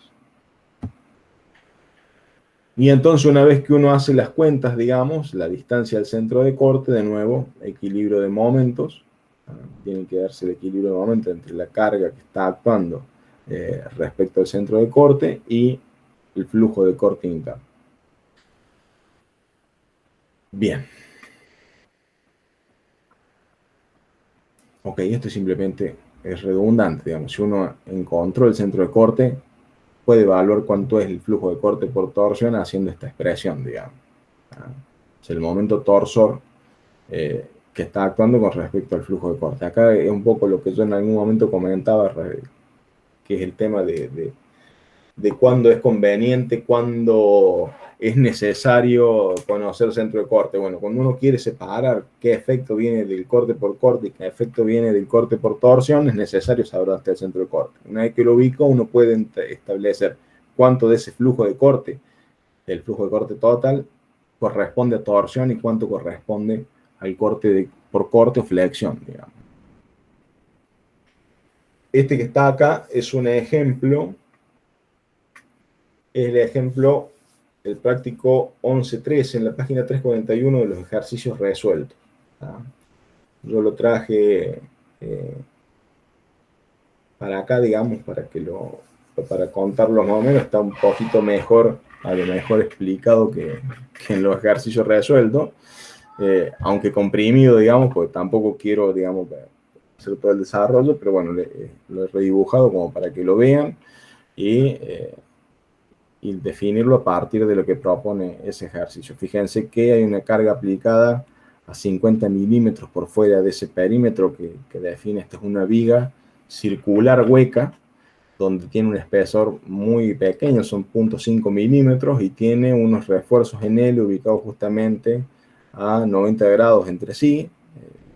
Y entonces una vez que uno hace las cuentas, digamos, la distancia al centro de corte, de nuevo, equilibrio de momentos, tiene que darse el equilibrio de momentos entre la carga que está actuando respecto al centro de corte y el flujo de corte interno. Bien. Ok, esto simplemente es redundante, digamos, si uno encontró el centro de corte, puede evaluar cuánto es el flujo de corte por torsión haciendo esta expresión, digamos. Es el momento torsor que está actuando con respecto al flujo de corte. Acá es un poco lo que yo en algún momento comentaba, que es el tema de cuándo es conveniente, cuándo es necesario conocer centro de corte. Bueno, cuando uno quiere separar qué efecto viene del corte por corte y qué efecto viene del corte por torsión, es necesario saber dónde está el centro de corte. Una vez que lo ubico, uno puede establecer cuánto de ese flujo de corte, del flujo de corte total, corresponde a torsión y cuánto corresponde al corte por corte o flexión, digamos. Este que está acá es un ejemplo, es el ejemplo, el práctico 11.13 en la página 341 de los ejercicios resueltos. Yo lo traje para acá, digamos, para contarlo más o menos, está un poquito mejor, a lo mejor explicado que en los ejercicios resueltos, aunque comprimido, digamos, porque tampoco quiero, digamos, hacer todo el desarrollo, pero bueno, lo he redibujado como para que lo vean y definirlo a partir de lo que propone ese ejercicio. Fíjense que hay una carga aplicada a 50 milímetros por fuera de ese perímetro que define, esta es una viga circular hueca, donde tiene un espesor muy pequeño, son 0,5 milímetros, y tiene unos refuerzos en él ubicados justamente a 90 grados entre sí.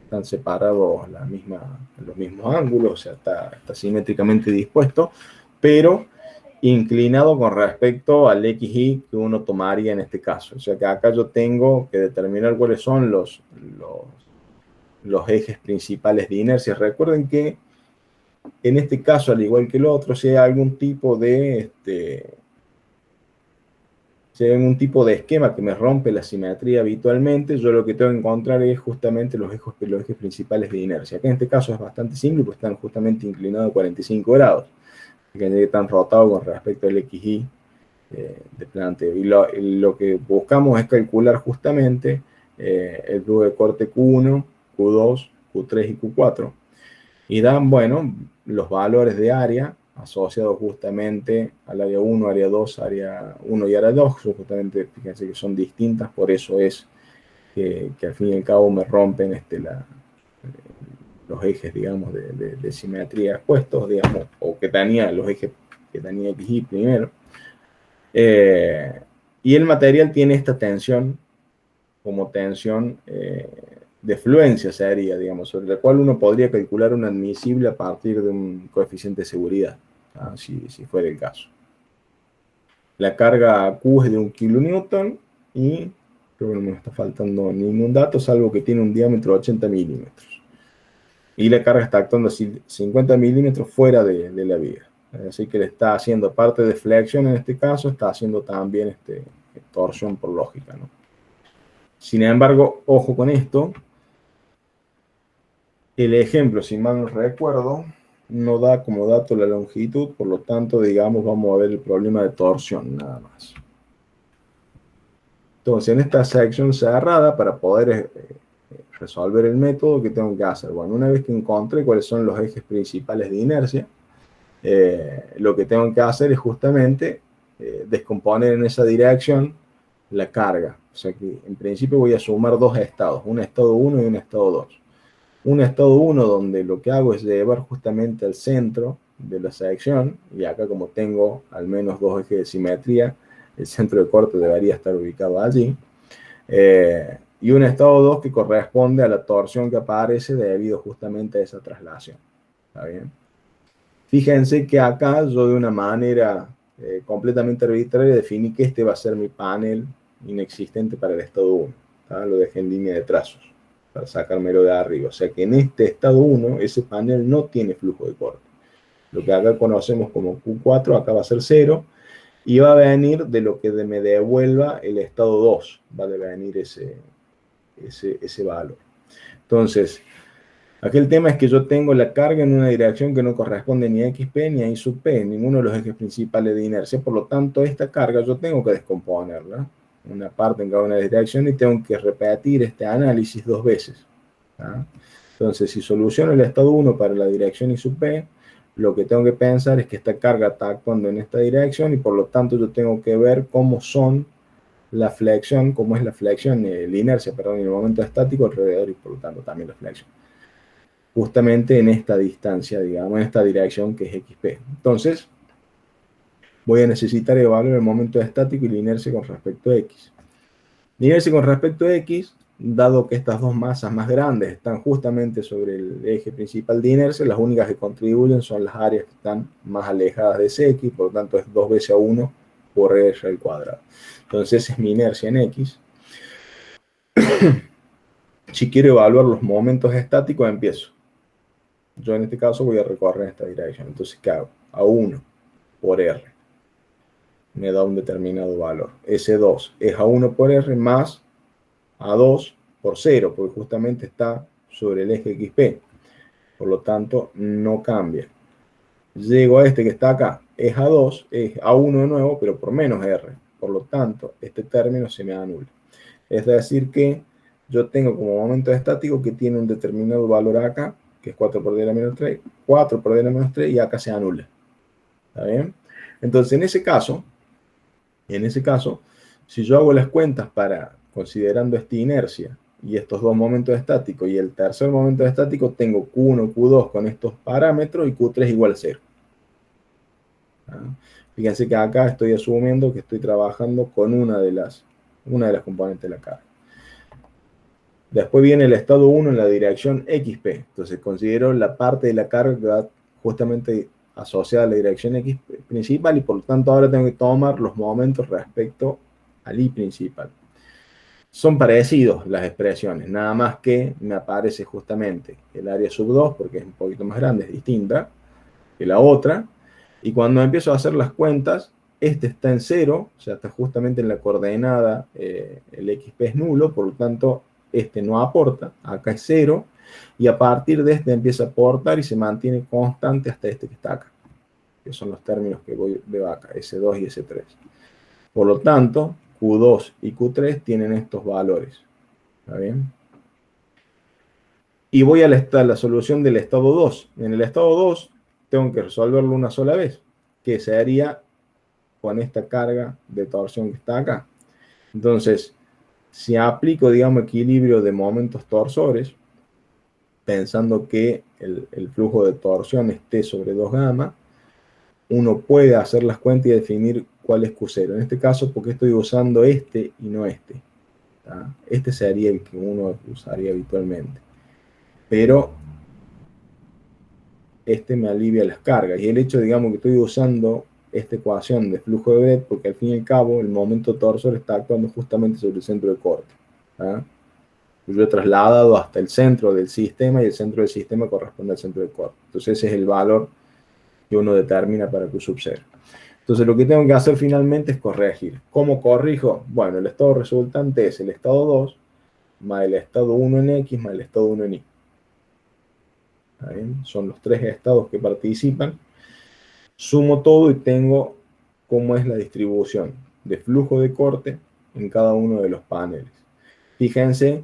Están separados los mismos ángulos, o sea, está simétricamente dispuesto, pero inclinado con respecto al XY que uno tomaría en este caso. O sea que acá yo tengo que determinar cuáles son los ejes principales de inercia. Recuerden que en este caso, al igual que el otro, si hay algún tipo de si hay algún tipo de esquema que me rompe la simetría habitualmente, yo lo que tengo que encontrar es justamente los ejes principales de inercia. Acá en este caso es bastante simple, pues están justamente inclinados a 45 grados, que están rotados con respecto al XY de planteo. Y lo que buscamos es calcular justamente el flujo de corte Q1, Q2, Q3 y Q4. Y dan, bueno, los valores de área asociados justamente al área 1, área 2, área 1 y área 2, justamente, fíjense que son distintas, por eso es que al fin y al cabo me rompen los ejes, digamos, de simetría expuestos, digamos, o que tenía los ejes que tenía XY primero. Y el material tiene esta tensión como tensión de fluencia sería, digamos, sobre la cual uno podría calcular un admisible a partir de un coeficiente de seguridad, ¿ah? Si fuera el caso. La carga Q es de 1 kilonewton y creo que no me está faltando ningún dato, salvo que tiene un diámetro de 80 milímetros. Y la carga está actuando 50 milímetros fuera de la viga. Así que le está haciendo parte de flexión en este caso, está haciendo también torsión por lógica, ¿no? Sin embargo, ojo con esto, el ejemplo, si mal no recuerdo, no da como dato la longitud, por lo tanto, digamos, vamos a ver el problema de torsión, nada más. Entonces, en esta sección cerrada, para poder resolver el método, ¿qué tengo que hacer? Bueno, una vez que encontré cuáles son los ejes principales de inercia, lo que tengo que hacer es justamente descomponer en esa dirección la carga. O sea que en principio voy a sumar dos estados, un estado 1 y un estado 2. Un estado 1 donde lo que hago es llevar justamente al centro de la sección, y acá como tengo al menos dos ejes de simetría, el centro de corte debería estar ubicado allí. Y un estado 2 que corresponde a la torsión que aparece debido justamente a esa traslación. ¿Está bien? Fíjense que acá yo de una manera completamente arbitraria definí que este va a ser mi panel inexistente para el estado 1. ¿Tá? Lo dejé en línea de trazos para sacármelo de arriba. O sea que en este estado 1 ese panel no tiene flujo de corte. Lo que acá conocemos como Q4 acá va a ser 0 y va a venir de lo que me devuelva el estado 2. Va a venir ese valor. Entonces, aquí el tema es que yo tengo la carga en una dirección que no corresponde ni a XP ni a I sub P, ninguno de los ejes principales de inercia. Por lo tanto, esta carga yo tengo que descomponerla, una parte en cada una de las direcciones, y tengo que repetir este análisis dos veces. ¿Ah? Entonces, si soluciono el estado 1 para la dirección I sub P, lo que tengo que pensar es que esta carga está actuando en esta dirección y por lo tanto yo tengo que ver cómo son la flexión, cómo es la flexión, la inercia, perdón, en el momento estático alrededor y por lo tanto también la flexión. Justamente en esta distancia, digamos, en esta dirección que es XP. Entonces, voy a necesitar evaluar el momento estático y la inercia con respecto a X. La inercia con respecto a X, dado que estas dos masas más grandes están justamente sobre el eje principal de inercia, las únicas que contribuyen son las áreas que están más alejadas de ese X, por lo tanto es 2 veces a 1 por R al cuadrado. Entonces, esa es mi inercia en X. Si quiero evaluar los momentos estáticos, empiezo. Yo en este caso voy a recorrer en esta dirección. Entonces, ¿qué hago? A1 por R. Me da un determinado valor. S2 es A1 por R más A2 por 0, porque justamente está sobre el eje XP. Por lo tanto, no cambia. Llego a este que está acá. Es A2, es A1 de nuevo, pero por menos R. Por lo tanto, este término se me anula. Es decir que yo tengo como momento estático que tiene un determinado valor acá, que es 4 por 10 a la menos 3, 4 por 10 a la menos 3, y acá se anula. ¿Está bien? Entonces, en ese caso, si yo hago las cuentas para, considerando esta inercia, y estos dos momentos estáticos, y el tercer momento estático, tengo Q1, Q2 con estos parámetros y Q3 igual a 0. Fíjense que acá estoy asumiendo que estoy trabajando con una de las componentes de la carga. Después viene el estado 1 en la dirección XP. Entonces considero la parte de la carga justamente asociada a la dirección X principal, y por lo tanto ahora tengo que tomar los momentos respecto al Y principal. Son parecidos las expresiones, nada más que me aparece justamente el área sub 2, porque es un poquito más grande, es distinta que la otra, y cuando empiezo a hacer las cuentas, este está en 0, o sea, está justamente en la coordenada, el XP es nulo, por lo tanto, este no aporta, acá es 0, y a partir de este empieza a aportar y se mantiene constante hasta este que está acá, que son los términos que veo acá, S2 y S3. Por lo tanto, Q2 y Q3 tienen estos valores. ¿Está bien? Y voy a la solución del estado 2. En el estado 2 tengo que resolverlo una sola vez, que sería con esta carga de torsión que está acá. Entonces, si aplico, digamos, equilibrio de momentos torsores, pensando que el flujo de torsión esté sobre 2 gamma, uno puede hacer las cuentas y definir cuál es Q0. En este caso, porque estoy usando este y no este. ¿Tá? Este sería el que uno usaría habitualmente. Pero este me alivia las cargas. Y el hecho, digamos, que estoy usando esta ecuación de flujo de Brett, porque al fin y al cabo el momento torsor está actuando justamente sobre el centro de corte. ¿Ah? Yo he trasladado hasta el centro del sistema y el centro del sistema corresponde al centro de corte. Entonces ese es el valor que uno determina para Q sub 0. Entonces lo que tengo que hacer finalmente es corregir. ¿Cómo corrijo? Bueno, el estado resultante es el estado 2 más el estado 1 en X más el estado 1 en Y. Son los tres estados que participan. Sumo todo y tengo cómo es la distribución de flujo de corte en cada uno de los paneles. Fíjense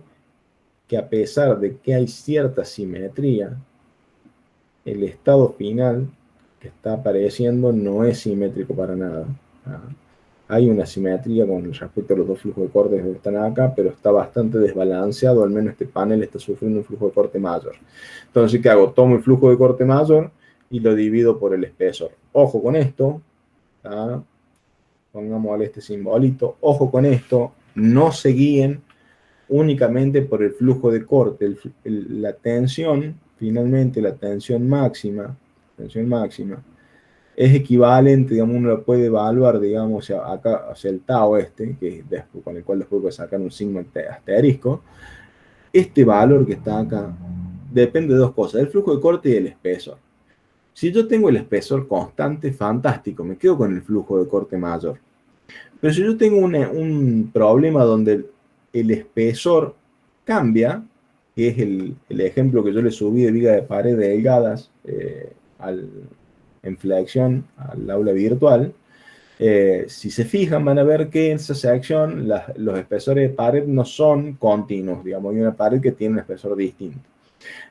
que a pesar de que hay cierta simetría, el estado final que está apareciendo no es simétrico para nada. Hay una simetría con respecto a los dos flujos de corte que están acá, pero está bastante desbalanceado, al menos este panel está sufriendo un flujo de corte mayor. Entonces, ¿qué hago? Tomo el flujo de corte mayor y lo divido por el espesor. Ojo con esto, ¿tá? Pongámosle este simbolito, ojo con esto, no se guíen únicamente por el flujo de corte, la tensión, finalmente la tensión máxima, es equivalente, digamos, uno lo puede evaluar, digamos, acá, hacia el tau este, que después, con el cual después puede sacar un sigma asterisco. Este valor que está acá depende de dos cosas, del flujo de corte y del espesor. Si yo tengo el espesor constante, fantástico, me quedo con el flujo de corte mayor. Pero si yo tengo un problema donde el espesor cambia, que es el ejemplo que yo le subí de viga de pared delgadas en flexión al aula virtual, si se fijan van a ver que en esa sección los espesores de pared no son continuos, digamos, hay una pared que tiene un espesor distinto.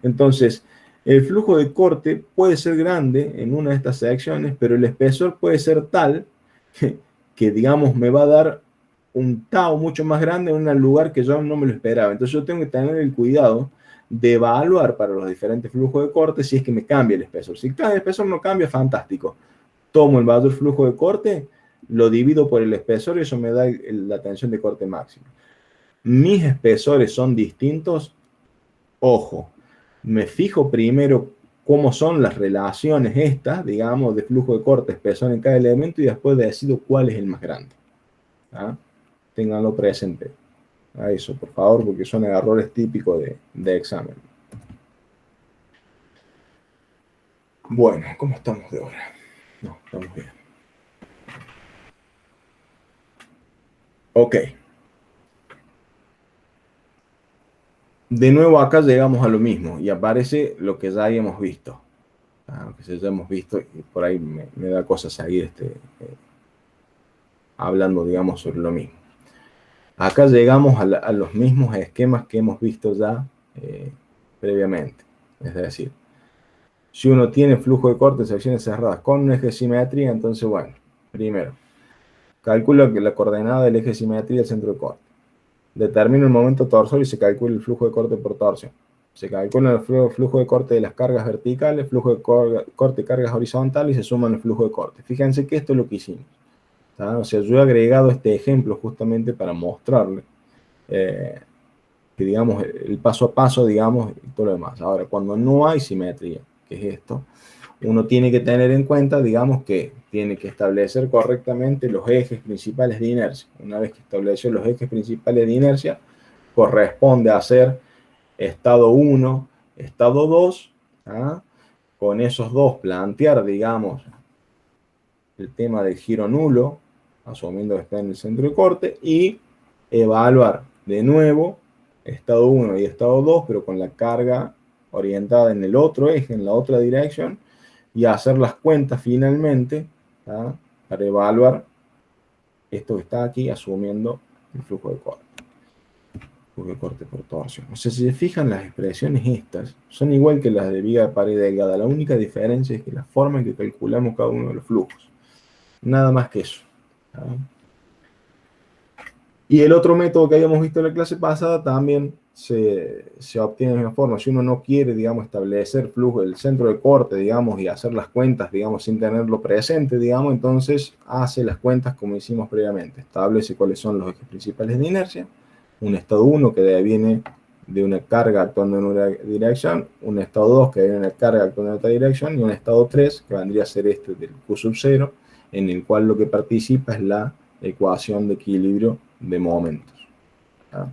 Entonces, el flujo de corte puede ser grande en una de estas secciones, pero el espesor puede ser tal que digamos, me va a dar un tau mucho más grande en un lugar que yo no me lo esperaba. Entonces yo tengo que tener el cuidado de evaluar para los diferentes flujos de corte si es que me cambia el espesor. Si el espesor no cambia, fantástico. Tomo el mayor flujo de corte, lo divido por el espesor y eso me da la tensión de corte máxima. Mis espesores son distintos. Ojo, me fijo primero cómo son las relaciones estas, digamos, de flujo de corte, espesor en cada elemento y después decido cuál es el más grande. ¿Ah? Ténganlo presente. A eso, por favor, porque son errores típicos de examen. Bueno, ¿cómo estamos de hora? No, estamos bien. Ok. De nuevo acá llegamos a lo mismo y aparece lo que ya habíamos visto. Lo que ya hemos visto y por ahí me da cosa seguir hablando, digamos, sobre lo mismo. Acá llegamos a los mismos esquemas que hemos visto ya previamente. Es decir, si uno tiene flujo de corte en secciones cerradas con un eje de simetría, entonces, bueno, primero, calculo que la coordenada del eje de simetría es el centro de corte. determina el momento torsor y se calcula el flujo de corte por torsión. Se calcula el flujo de corte de las cargas verticales, flujo de corte de cargas horizontales y se suman el flujo de corte. Fíjense que esto es lo que hicimos. ¿Tá? O sea, yo he agregado este ejemplo justamente para mostrarle que, digamos, el paso a paso, digamos, y todo lo demás. Ahora, cuando no hay simetría, que es esto, uno tiene que tener en cuenta, digamos, que tiene que establecer correctamente los ejes principales de inercia. Una vez que estableció los ejes principales de inercia, corresponde a hacer estado 1, estado 2, ¿ah? Con esos dos plantear, digamos, el tema del giro nulo, asumiendo que está en el centro de corte, y evaluar de nuevo estado 1 y estado 2, pero con la carga orientada en el otro eje, en la otra dirección, y hacer las cuentas finalmente, ¿tá? Para evaluar esto que está aquí, asumiendo el flujo de corte. Flujo de corte por torsión. O sea, si se fijan, las expresiones estas son igual que las de viga de pared delgada. La única diferencia es que la forma en que calculamos cada uno de los flujos. Nada más que eso. ¿Tá? Y el otro método que habíamos visto en la clase pasada también se obtiene de la misma forma. Si uno no quiere, digamos, establecer flujo del centro de corte, digamos, y hacer las cuentas, digamos, sin tenerlo presente, digamos, entonces hace las cuentas como hicimos previamente. Establece cuáles son los ejes principales de inercia, un estado 1 que viene de una carga actuando en una dirección, un estado 2 que viene de una carga actuando en otra dirección, y un estado 3 que vendría a ser este del Q sub 0, en el cual lo que participa es la ecuación de equilibrio de momentos. ¿Ah?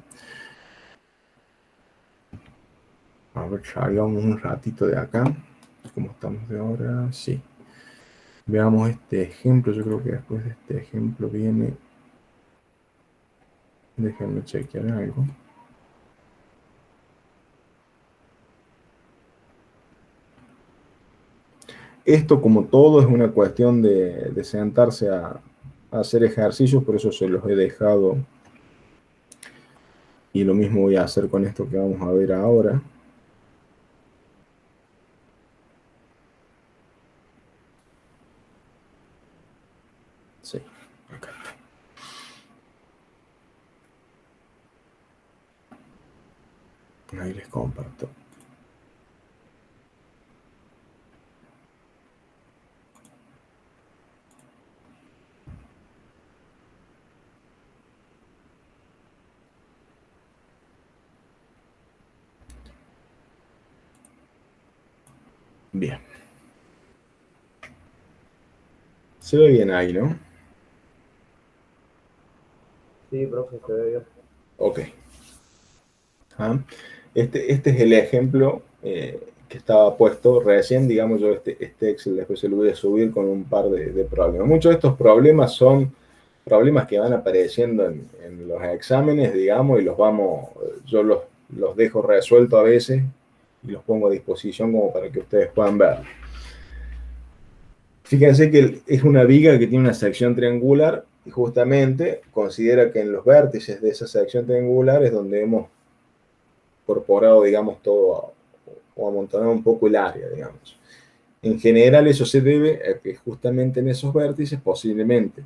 A ver, salgamos un ratito de acá. ¿Cómo estamos de ahora? Sí. Veamos este ejemplo. Yo creo que después de este ejemplo viene... Déjenme chequear algo. Esto, como todo, es una cuestión de sentarse a hacer ejercicios, por eso se los he dejado. Y lo mismo voy a hacer con esto que vamos a ver ahora. Sí, acá. Ahí les comparto. Bien. Se ve bien ahí, ¿no? Sí, profe, se ve bien. Ok. ¿Ah? Este es el ejemplo que estaba puesto recién, digamos, yo este Excel después se lo voy a subir con un par de problemas. Muchos de estos problemas son problemas que van apareciendo en los exámenes, digamos, y yo los dejo resueltos a veces y los pongo a disposición como para que ustedes puedan ver. Fíjense que es una viga que tiene una sección triangular y justamente considera que en los vértices de esa sección triangular es donde hemos incorporado, digamos, todo o amontonado un poco el área, digamos. En general eso se debe a que justamente en esos vértices posiblemente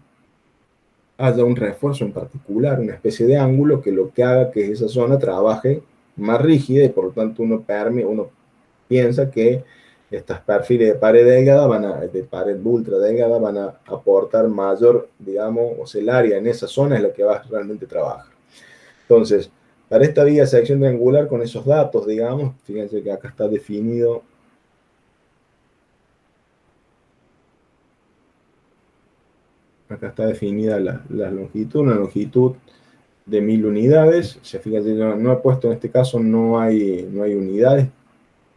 haya un refuerzo en particular, una especie de ángulo que lo que haga que esa zona trabaje más rígida y por lo tanto uno piensa que estas perfiles de pared delgada de pared ultra delgada van a aportar mayor, digamos, o sea, el área en esa zona es la que va a realmente trabajar. Entonces, para esta viga de sección triangular con esos datos, digamos, fíjense que acá está definido. Acá está definida la longitud, una longitud de 1000 unidades. O sea, fíjense, no he puesto en este caso, no hay unidades,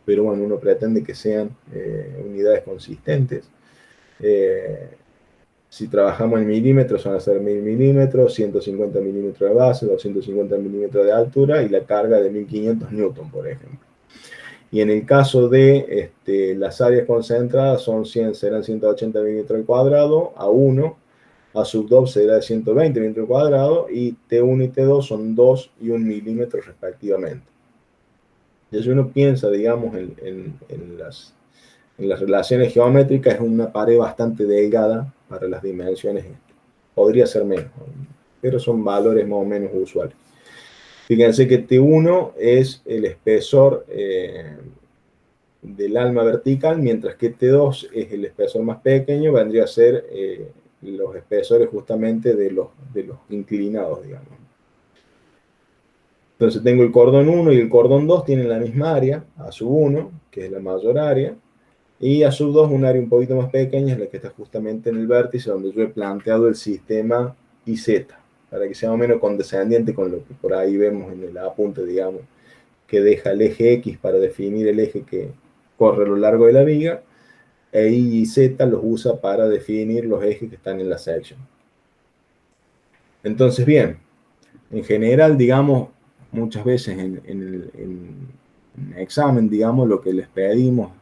pero bueno, uno pretende que sean unidades consistentes. Si trabajamos en milímetros, van a ser 1000 milímetros, 150 milímetros de base, 250 milímetros de altura y la carga de 1500 newton, por ejemplo. Y en el caso de las áreas concentradas serán 180 milímetros al cuadrado, A1, A sub 2 será de 120 milímetros al cuadrado y T1 y T2 son 2 y 1 milímetro respectivamente. Entonces uno piensa, digamos, en las relaciones geométricas, es una pared bastante delgada para las dimensiones. Podría ser menos, pero son valores más o menos usuales. Fíjense que T1 es el espesor del alma vertical, mientras que T2 es el espesor más pequeño, vendría a ser los espesores justamente de los inclinados, digamos. Entonces tengo el cordón 1 y el cordón 2 tienen la misma área, A sub 1, que es la mayor área, y A sub 2 un área un poquito más pequeña, es la que está justamente en el vértice, donde yo he planteado el sistema IZ, para que sea más o menos condescendiente con lo que por ahí vemos en el apunte, digamos, que deja el eje X para definir el eje que corre a lo largo de la viga, e Y y Z los usa para definir los ejes que están en la sección. Entonces, bien, en general, digamos, muchas veces en el examen, digamos, lo que les pedimos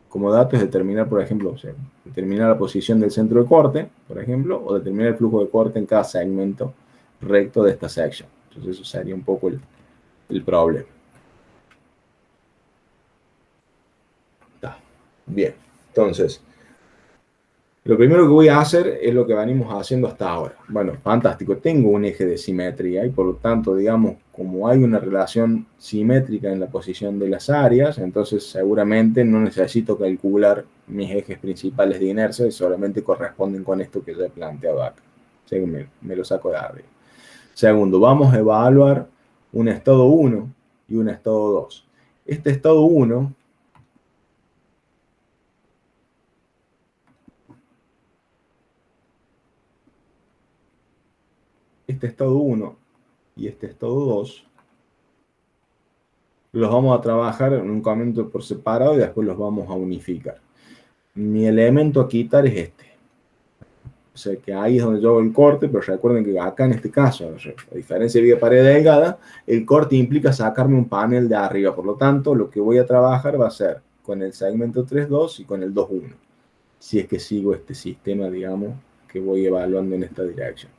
como dato es determinar, por ejemplo, o sea, determinar la posición del centro de corte, por ejemplo, o determinar el flujo de corte en cada segmento recto de esta sección. Entonces eso sería un poco el problema. Está bien, entonces lo primero que voy a hacer es lo que venimos haciendo hasta ahora. Bueno, fantástico, tengo un eje de simetría y por lo tanto, digamos, como hay una relación simétrica en la posición de las áreas, entonces seguramente no necesito calcular mis ejes principales de inercia y solamente corresponden con esto que ya he planteado acá. O sea que me lo saco de arriba. Segundo, vamos a evaluar un estado 1 y un estado 2. Este estado 1... este estado 1 y este estado 2 los vamos a trabajar en un momento por separado y después los vamos a unificar. Mi elemento a quitar es este. O sea que ahí es donde yo hago el corte, pero recuerden que acá en este caso, a diferencia de viga pared delgada, el corte implica sacarme un panel de arriba. Por lo tanto, lo que voy a trabajar va a ser con el segmento 3.2 y con el 2.1. Si es que sigo este sistema, digamos, que voy evaluando en esta dirección.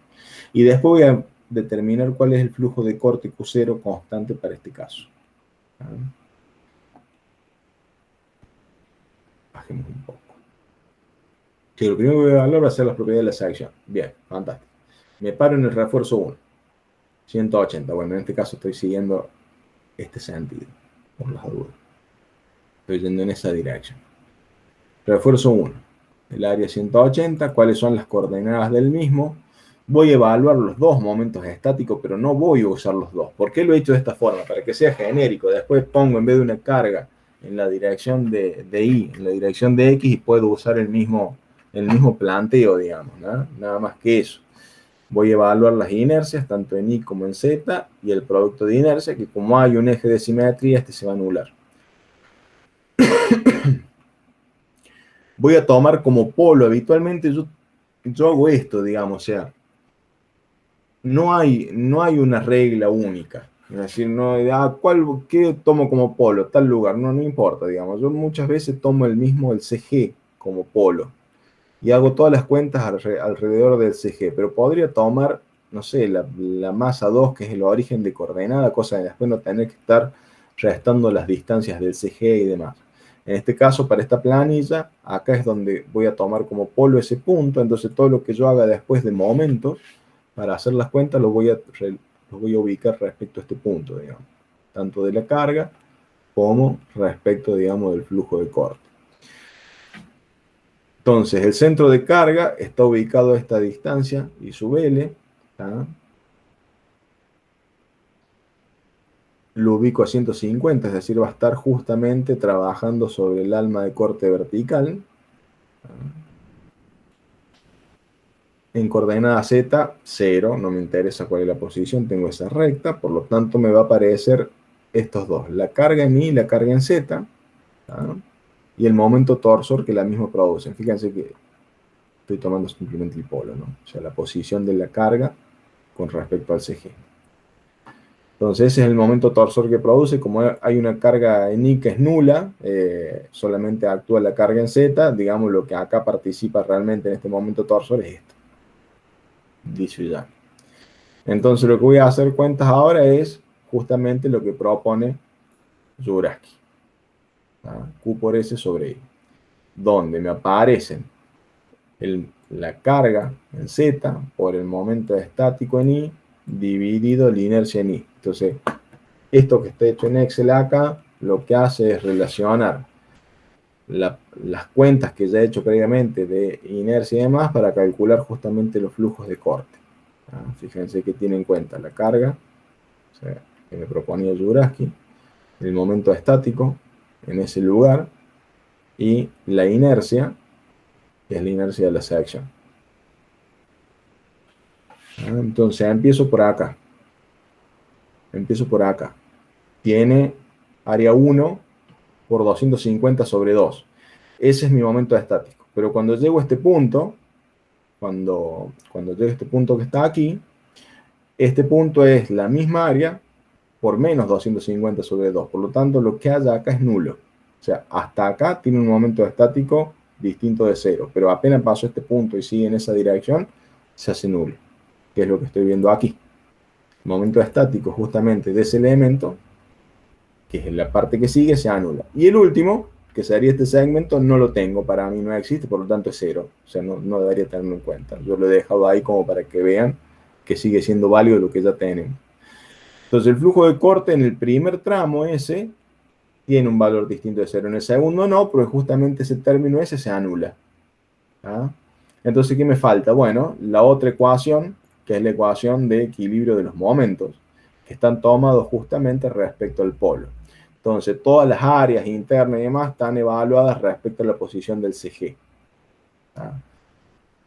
Y después voy a determinar cuál es el flujo de corte Q0 constante para este caso. Bajemos un poco. Sí, lo primero que voy a evaluar va a ser las propiedades de la sección. Bien, fantástico. Me paro en el refuerzo 1. 180. Bueno, en este caso estoy siguiendo este sentido, por las dudas. Estoy yendo en esa dirección. Refuerzo 1. El área 180. ¿Cuáles son las coordenadas del mismo? Voy a evaluar los dos momentos estáticos, pero no voy a usar los dos. ¿Por qué lo he hecho de esta forma? Para que sea genérico. Después pongo, en vez de una carga en la dirección de Y, en la dirección de X, y puedo usar el mismo planteo, digamos, ¿no? Nada más que eso. Voy a evaluar las inercias, tanto en Y como en Z, y el producto de inercia, que como hay un eje de simetría, este se va a anular. Voy a tomar como polo, habitualmente yo hago esto, digamos, o sea, no hay una regla única. Es decir, no, ¿qué tomo como polo? Tal lugar, no importa, digamos. Yo muchas veces tomo el CG como polo y hago todas las cuentas alrededor del CG, pero podría tomar, no sé, la masa 2, que es el origen de coordenada, cosa de después no tener que estar restando las distancias del CG y demás. En este caso, para esta planilla, acá es donde voy a tomar como polo ese punto, entonces todo lo que yo haga después de momentos, para hacer las cuentas, los voy a ubicar respecto a este punto, digamos, tanto de la carga como respecto, digamos, del flujo de corte. Entonces, el centro de carga está ubicado a esta distancia y sub L, ¿tá? Lo ubico a 150, es decir, va a estar justamente trabajando sobre el alma de corte vertical. ¿Tá? En coordenada Z, 0, no me interesa cuál es la posición, tengo esa recta, por lo tanto me va a aparecer estos dos, la carga en Y y la carga en Z, ¿tá? Y el momento torsor que la misma produce. Fíjense que estoy tomando simplemente el polo, ¿no? O sea, la posición de la carga con respecto al CG. Entonces ese es el momento torsor que produce. Como hay una carga en Y que es nula, solamente actúa la carga en Z, digamos lo que acá participa realmente en este momento torsor es esto. Dicho ya. Entonces lo que voy a hacer cuentas ahora es justamente lo que propone Juraki. Q por S sobre I. Donde me aparecen la carga en Z por el momento estático en Y dividido la inercia en I. Entonces, esto que está hecho en Excel acá, lo que hace es relacionar las cuentas que ya he hecho previamente de inercia y demás para calcular justamente los flujos de corte. Fíjense que tiene en cuenta la carga, o sea, que me proponía Juraski, el momento estático en ese lugar y la inercia, que es la inercia de la sección. Entonces empiezo por acá. Tiene área 1 por 250 sobre 2. Ese es mi momento estático. Pero cuando llego a este punto, cuando llego a este punto que está aquí, este punto es la misma área por menos 250 sobre 2. Por lo tanto, lo que haya acá es nulo. O sea, hasta acá tiene un momento estático distinto de cero. Pero apenas paso este punto y sigue en esa dirección, se hace nulo. Que es lo que estoy viendo aquí. Momento estático justamente de ese elemento, que es la parte que sigue, se anula. Y el último, que sería este segmento, no lo tengo, para mí no existe, por lo tanto es cero. O sea, no debería tenerlo en cuenta. Yo lo he dejado ahí como para que vean que sigue siendo válido lo que ya tenemos. Entonces el flujo de corte en el primer tramo ese tiene un valor distinto de cero. En el segundo no, pero justamente ese término ese se anula. ¿Ah? Entonces, ¿qué me falta? Bueno, la otra ecuación, que es la ecuación de equilibrio de los momentos, que están tomados justamente respecto al polo. Entonces, todas las áreas internas y demás están evaluadas respecto a la posición del CG. ¿Ah?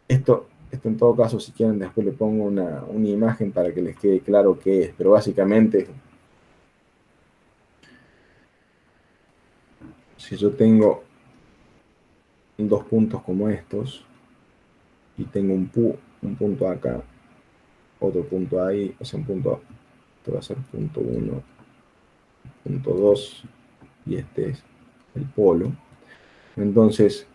Esto en todo caso, si quieren, después le pongo una imagen para que les quede claro qué es. Pero básicamente, si yo tengo dos puntos como estos, y tengo un punto acá, otro punto ahí, o sea, un punto, esto va a ser punto 1, punto 2, y este es el polo. Entonces,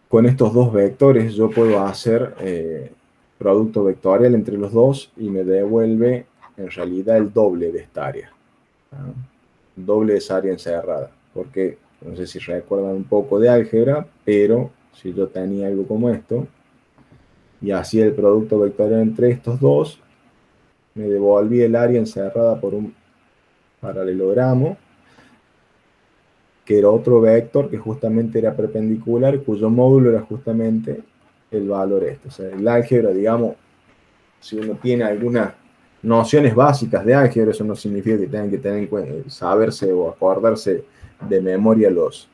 con estos dos vectores yo puedo hacer producto vectorial entre los dos y me devuelve en realidad el doble de esta área. ¿Ah? Doble de esa área encerrada. Porque no sé si recuerdan un poco de álgebra, pero si yo tenía algo como esto y hacía el producto vectorial entre estos dos, me devolví el área encerrada por un paralelogramo, que era otro vector que justamente era perpendicular, cuyo módulo era justamente el valor este. O sea, el álgebra, digamos, si uno tiene algunas nociones básicas de álgebra, eso no significa que tengan que tener en cuenta, saberse o acordarse de memoria los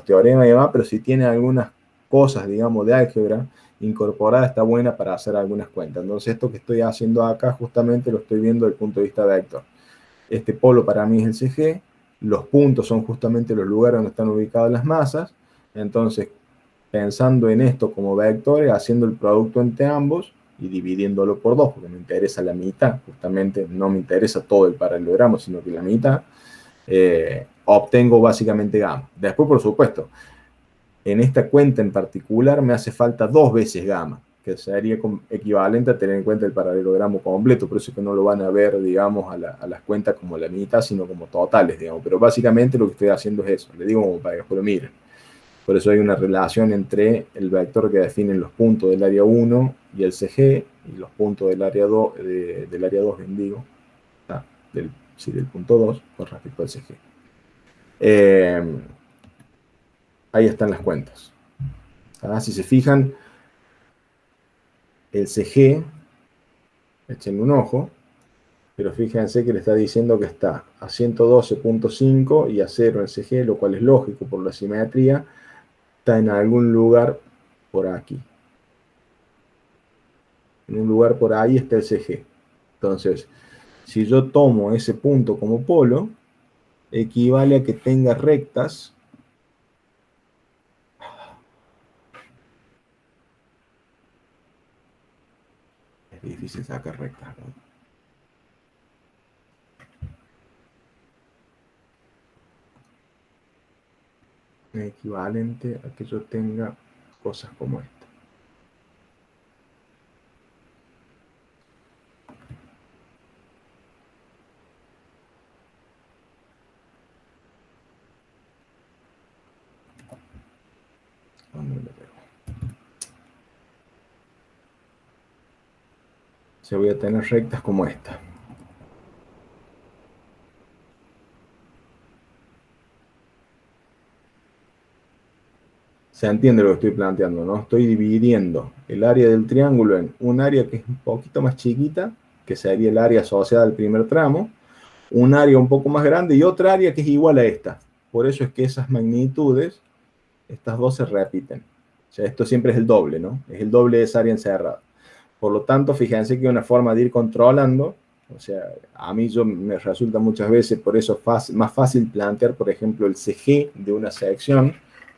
teoremas y demás, pero si tiene algunas cosas, digamos, de álgebra incorporada, está buena para hacer algunas cuentas. Entonces, esto que estoy haciendo acá justamente lo estoy viendo desde el punto de vista vector. Este polo para mí es el CG, los puntos son justamente los lugares donde están ubicadas las masas, entonces pensando en esto como vectores, haciendo el producto entre ambos y dividiéndolo por dos, porque me interesa la mitad, justamente no me interesa todo el paralelogramo, sino que la mitad, obtengo básicamente gamma. Después, por supuesto, en esta cuenta en particular me hace falta dos veces gamma, que sería equivalente a tener en cuenta el paralelogramo completo, por eso es que no lo van a ver, digamos, a las cuentas como la mitad, sino como totales, digamos. Pero básicamente lo que estoy haciendo es eso, le digo como para que después lo miren. Por eso hay una relación entre el vector que define los puntos del área 1 y el CG, y los puntos del área 2, del área 2 bien digo, del punto 2 con respecto al CG. Ahí están las cuentas. Si se fijan, el CG, echen un ojo, pero fíjense que le está diciendo que está a 112.5 y a 0 el CG, lo cual es lógico por la simetría, está en algún lugar por aquí. En un lugar por ahí está el CG. Entonces, si yo tomo ese punto como polo, equivale a que tenga rectas es difícil sacar rectas, ¿no? Equivalente a que yo tenga cosas como esta. ¿Dónde lo veo? Se voy a tener rectas como esta. Se entiende lo que estoy planteando, ¿no? Estoy dividiendo el área del triángulo en un área que es un poquito más chiquita, que sería el área asociada al primer tramo, un área un poco más grande y otra área que es igual a esta. Por eso es que esas magnitudes, estas dos se repiten. O sea, esto siempre es el doble, ¿no? Es el doble de esa área encerrada. Por lo tanto, fíjense que una forma de ir controlando, o sea, a mí me resulta muchas veces por eso más fácil plantear, por ejemplo, el CG de una sección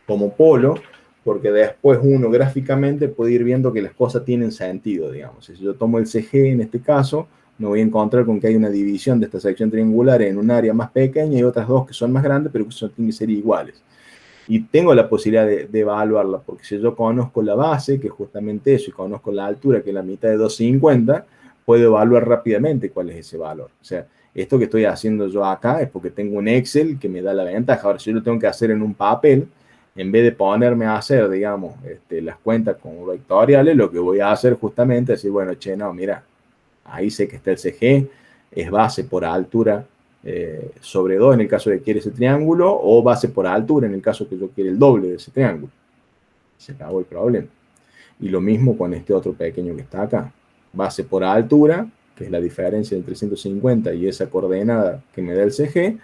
como polo, porque después uno gráficamente puede ir viendo que las cosas tienen sentido, digamos. Si yo tomo el CG en este caso, me voy a encontrar con que hay una división de esta sección triangular en un área más pequeña y otras dos que son más grandes, pero que tienen que ser iguales. Y tengo la posibilidad de evaluarla, porque si yo conozco la base, que es justamente eso, y conozco la altura, que es la mitad de 250, puedo evaluar rápidamente cuál es ese valor. O sea, esto que estoy haciendo yo acá es porque tengo un Excel que me da la ventaja. Ahora, si yo lo tengo que hacer en un papel, en vez de ponerme a hacer, digamos, las cuentas como vectoriales, lo que voy a hacer justamente es decir, bueno, che, no, mira, ahí sé que está el CG, es base por altura sobre 2 en el caso de que quiere ese triángulo, o base por altura en el caso que yo quiere el doble de ese triángulo. Se acabó el problema. Y lo mismo con este otro pequeño que está acá. Base por altura, que es la diferencia entre 350 y esa coordenada que me da el CG,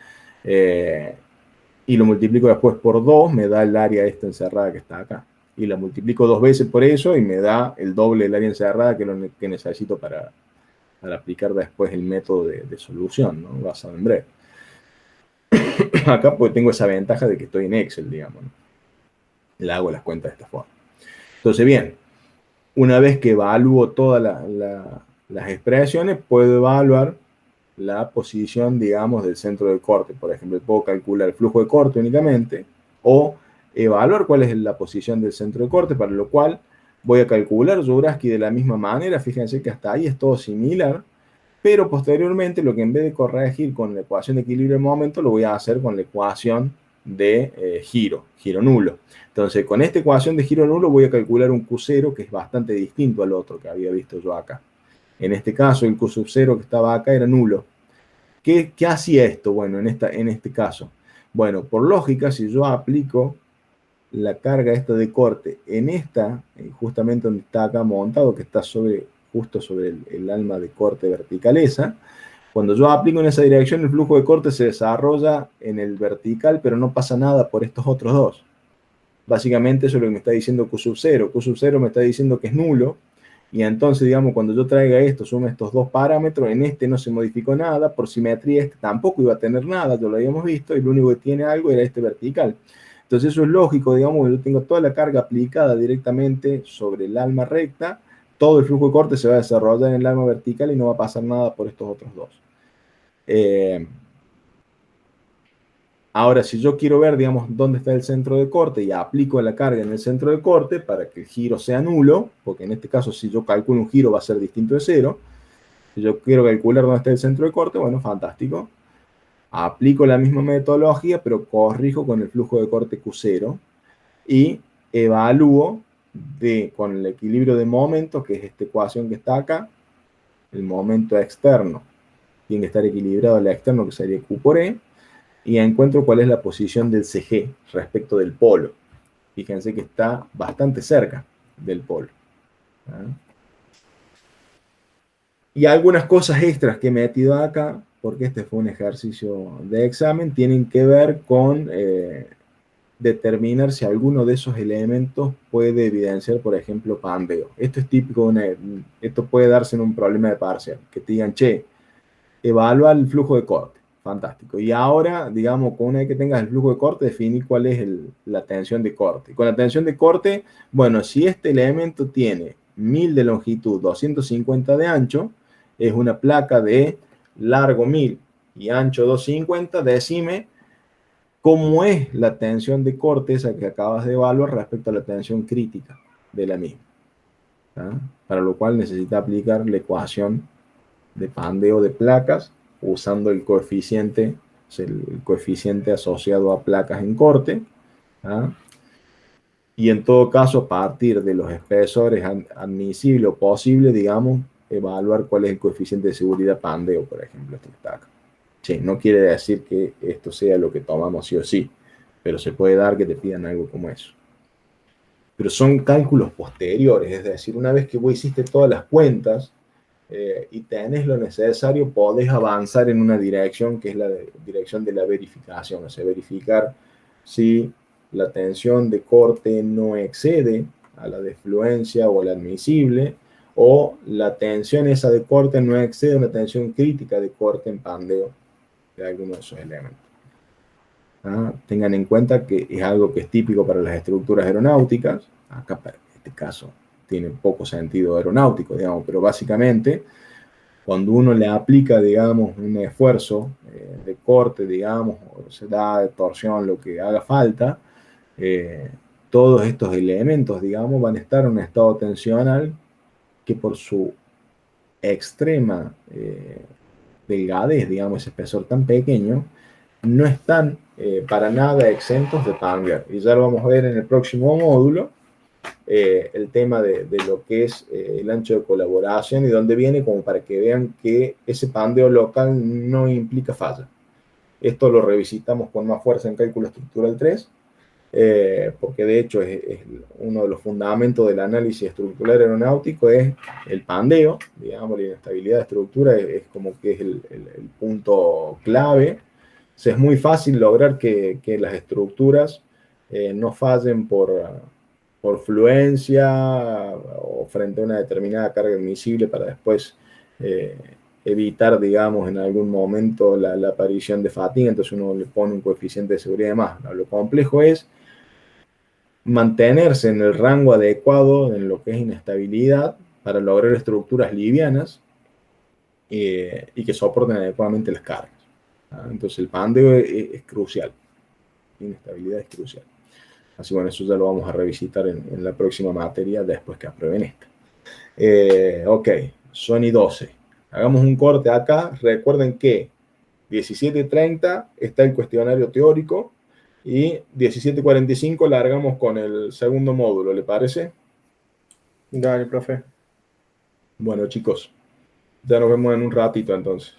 y lo multiplico después por 2, me da el área esta encerrada que está acá. Y la multiplico 2 veces por eso y me da el doble del área encerrada que necesito para aplicar después el método de solución, ¿no? Basado en breve. Acá pues tengo esa ventaja de que estoy en Excel, digamos, ¿no? Le hago las cuentas de esta forma. Entonces, bien, una vez que evalúo todas las expresiones, puedo evaluar la posición, digamos, del centro de corte. Por ejemplo, puedo calcular el flujo de corte únicamente o evaluar cuál es la posición del centro de corte, para lo cual voy a calcular Zuraski de la misma manera. Fíjense que hasta ahí es todo similar, pero posteriormente lo que en vez de corregir con la ecuación de equilibrio de momento, lo voy a hacer con la ecuación de giro nulo. Entonces, con esta ecuación de giro nulo voy a calcular un Q0 que es bastante distinto al otro que había visto yo acá. En este caso, el Q sub 0 que estaba acá era nulo. ¿Qué hacía esto? Bueno, en este caso. Bueno, por lógica, si yo aplico la carga esta de corte en esta, justamente donde está acá montado, que está justo sobre el alma de corte vertical esa, cuando yo aplico en esa dirección, el flujo de corte se desarrolla en el vertical, pero no pasa nada por estos otros dos. Básicamente eso es lo que me está diciendo Q sub 0. Q sub 0 me está diciendo que es nulo, y entonces, digamos, cuando yo traiga esto, sume estos dos parámetros, en este no se modificó nada, por simetría este tampoco iba a tener nada, ya lo habíamos visto, y lo único que tiene algo era este vertical. Entonces eso es lógico, digamos, yo tengo toda la carga aplicada directamente sobre el alma recta, todo el flujo de corte se va a desarrollar en el alma vertical y no va a pasar nada por estos otros dos. Ahora, si yo quiero ver, digamos, dónde está el centro de corte y aplico la carga en el centro de corte para que el giro sea nulo, porque en este caso si yo calculo un giro va a ser distinto de cero, si yo quiero calcular dónde está el centro de corte, bueno, fantástico. Aplico la misma metodología, pero corrijo con el flujo de corte Q0 y evalúo con el equilibrio de momentos, que es esta ecuación que está acá, el momento externo tiene que estar equilibrado al externo, que sería Q por E, y encuentro cuál es la posición del CG respecto del polo. Fíjense que está bastante cerca del polo. Y algunas cosas extras que he metido acá, porque este fue un ejercicio de examen, tienen que ver con determinar si alguno de esos elementos puede evidenciar, por ejemplo, pandeo. Esto es típico, esto puede darse en un problema de parcial, que te digan, che, evalúa el flujo de corte. Fantástico. Y ahora, digamos, con una vez que tengas el flujo de corte, definir cuál es la tensión de corte. Con la tensión de corte, bueno, si este elemento tiene 1000 de longitud, 250 de ancho, es una placa de largo 1000 y ancho 250, decime cómo es la tensión de corte esa que acabas de evaluar respecto a la tensión crítica de la misma. ¿Tá? Para lo cual necesita aplicar la ecuación de pandeo de placas usando el coeficiente asociado a placas en corte. ¿Ah? Y en todo caso, a partir de los espesores admisibles o posibles, digamos, evaluar cuál es el coeficiente de seguridad pandeo, por ejemplo, este que está acá. Sí, no quiere decir que esto sea lo que tomamos sí o sí, pero se puede dar que te pidan algo como eso. Pero son cálculos posteriores, es decir, una vez que vos hiciste todas las cuentas y tenés lo necesario, podés avanzar en una dirección que es la dirección de la verificación, o sea, verificar si la tensión de corte no excede a la de fluencia o a la admisible, o la tensión esa de corte no excede a una tensión crítica de corte en pandeo de alguno de esos elementos. Tengan en cuenta que es algo que es típico para las estructuras aeronáuticas. Acá, en este caso, tiene poco sentido aeronáutico, digamos, pero básicamente, cuando uno le aplica, digamos, un esfuerzo de corte, digamos, o se da de torsión, lo que haga falta, todos estos elementos, digamos, van a estar en un estado tensional que por su extrema delgadez, digamos, ese espesor tan pequeño, no están para nada exentos de Pangar. Y ya lo vamos a ver en el próximo módulo, el tema de lo que es el ancho de colaboración y dónde viene, como para que vean que ese pandeo local no implica falla. Esto lo revisitamos con más fuerza en cálculo estructural 3, porque de hecho es uno de los fundamentos del análisis estructural aeronáutico es el pandeo, digamos, la inestabilidad de estructura es como que es el punto clave. O sea, es muy fácil lograr que las estructuras no fallen por fluencia o frente a una determinada carga admisible para después evitar, digamos, en algún momento la aparición de fatiga. Entonces uno le pone un coeficiente de seguridad y demás. Lo complejo es mantenerse en el rango adecuado en lo que es inestabilidad para lograr estructuras livianas y que soporten adecuadamente las cargas. Entonces el pandeo es crucial. Inestabilidad es crucial. Así bueno, eso ya lo vamos a revisitar en la próxima materia después que aprueben esta. Ok, Sony 12. Hagamos un corte acá. Recuerden que 17:30 está el cuestionario teórico y 17:45 largamos con el segundo módulo, ¿le parece? Dale, profe. Bueno, chicos, ya nos vemos en un ratito entonces.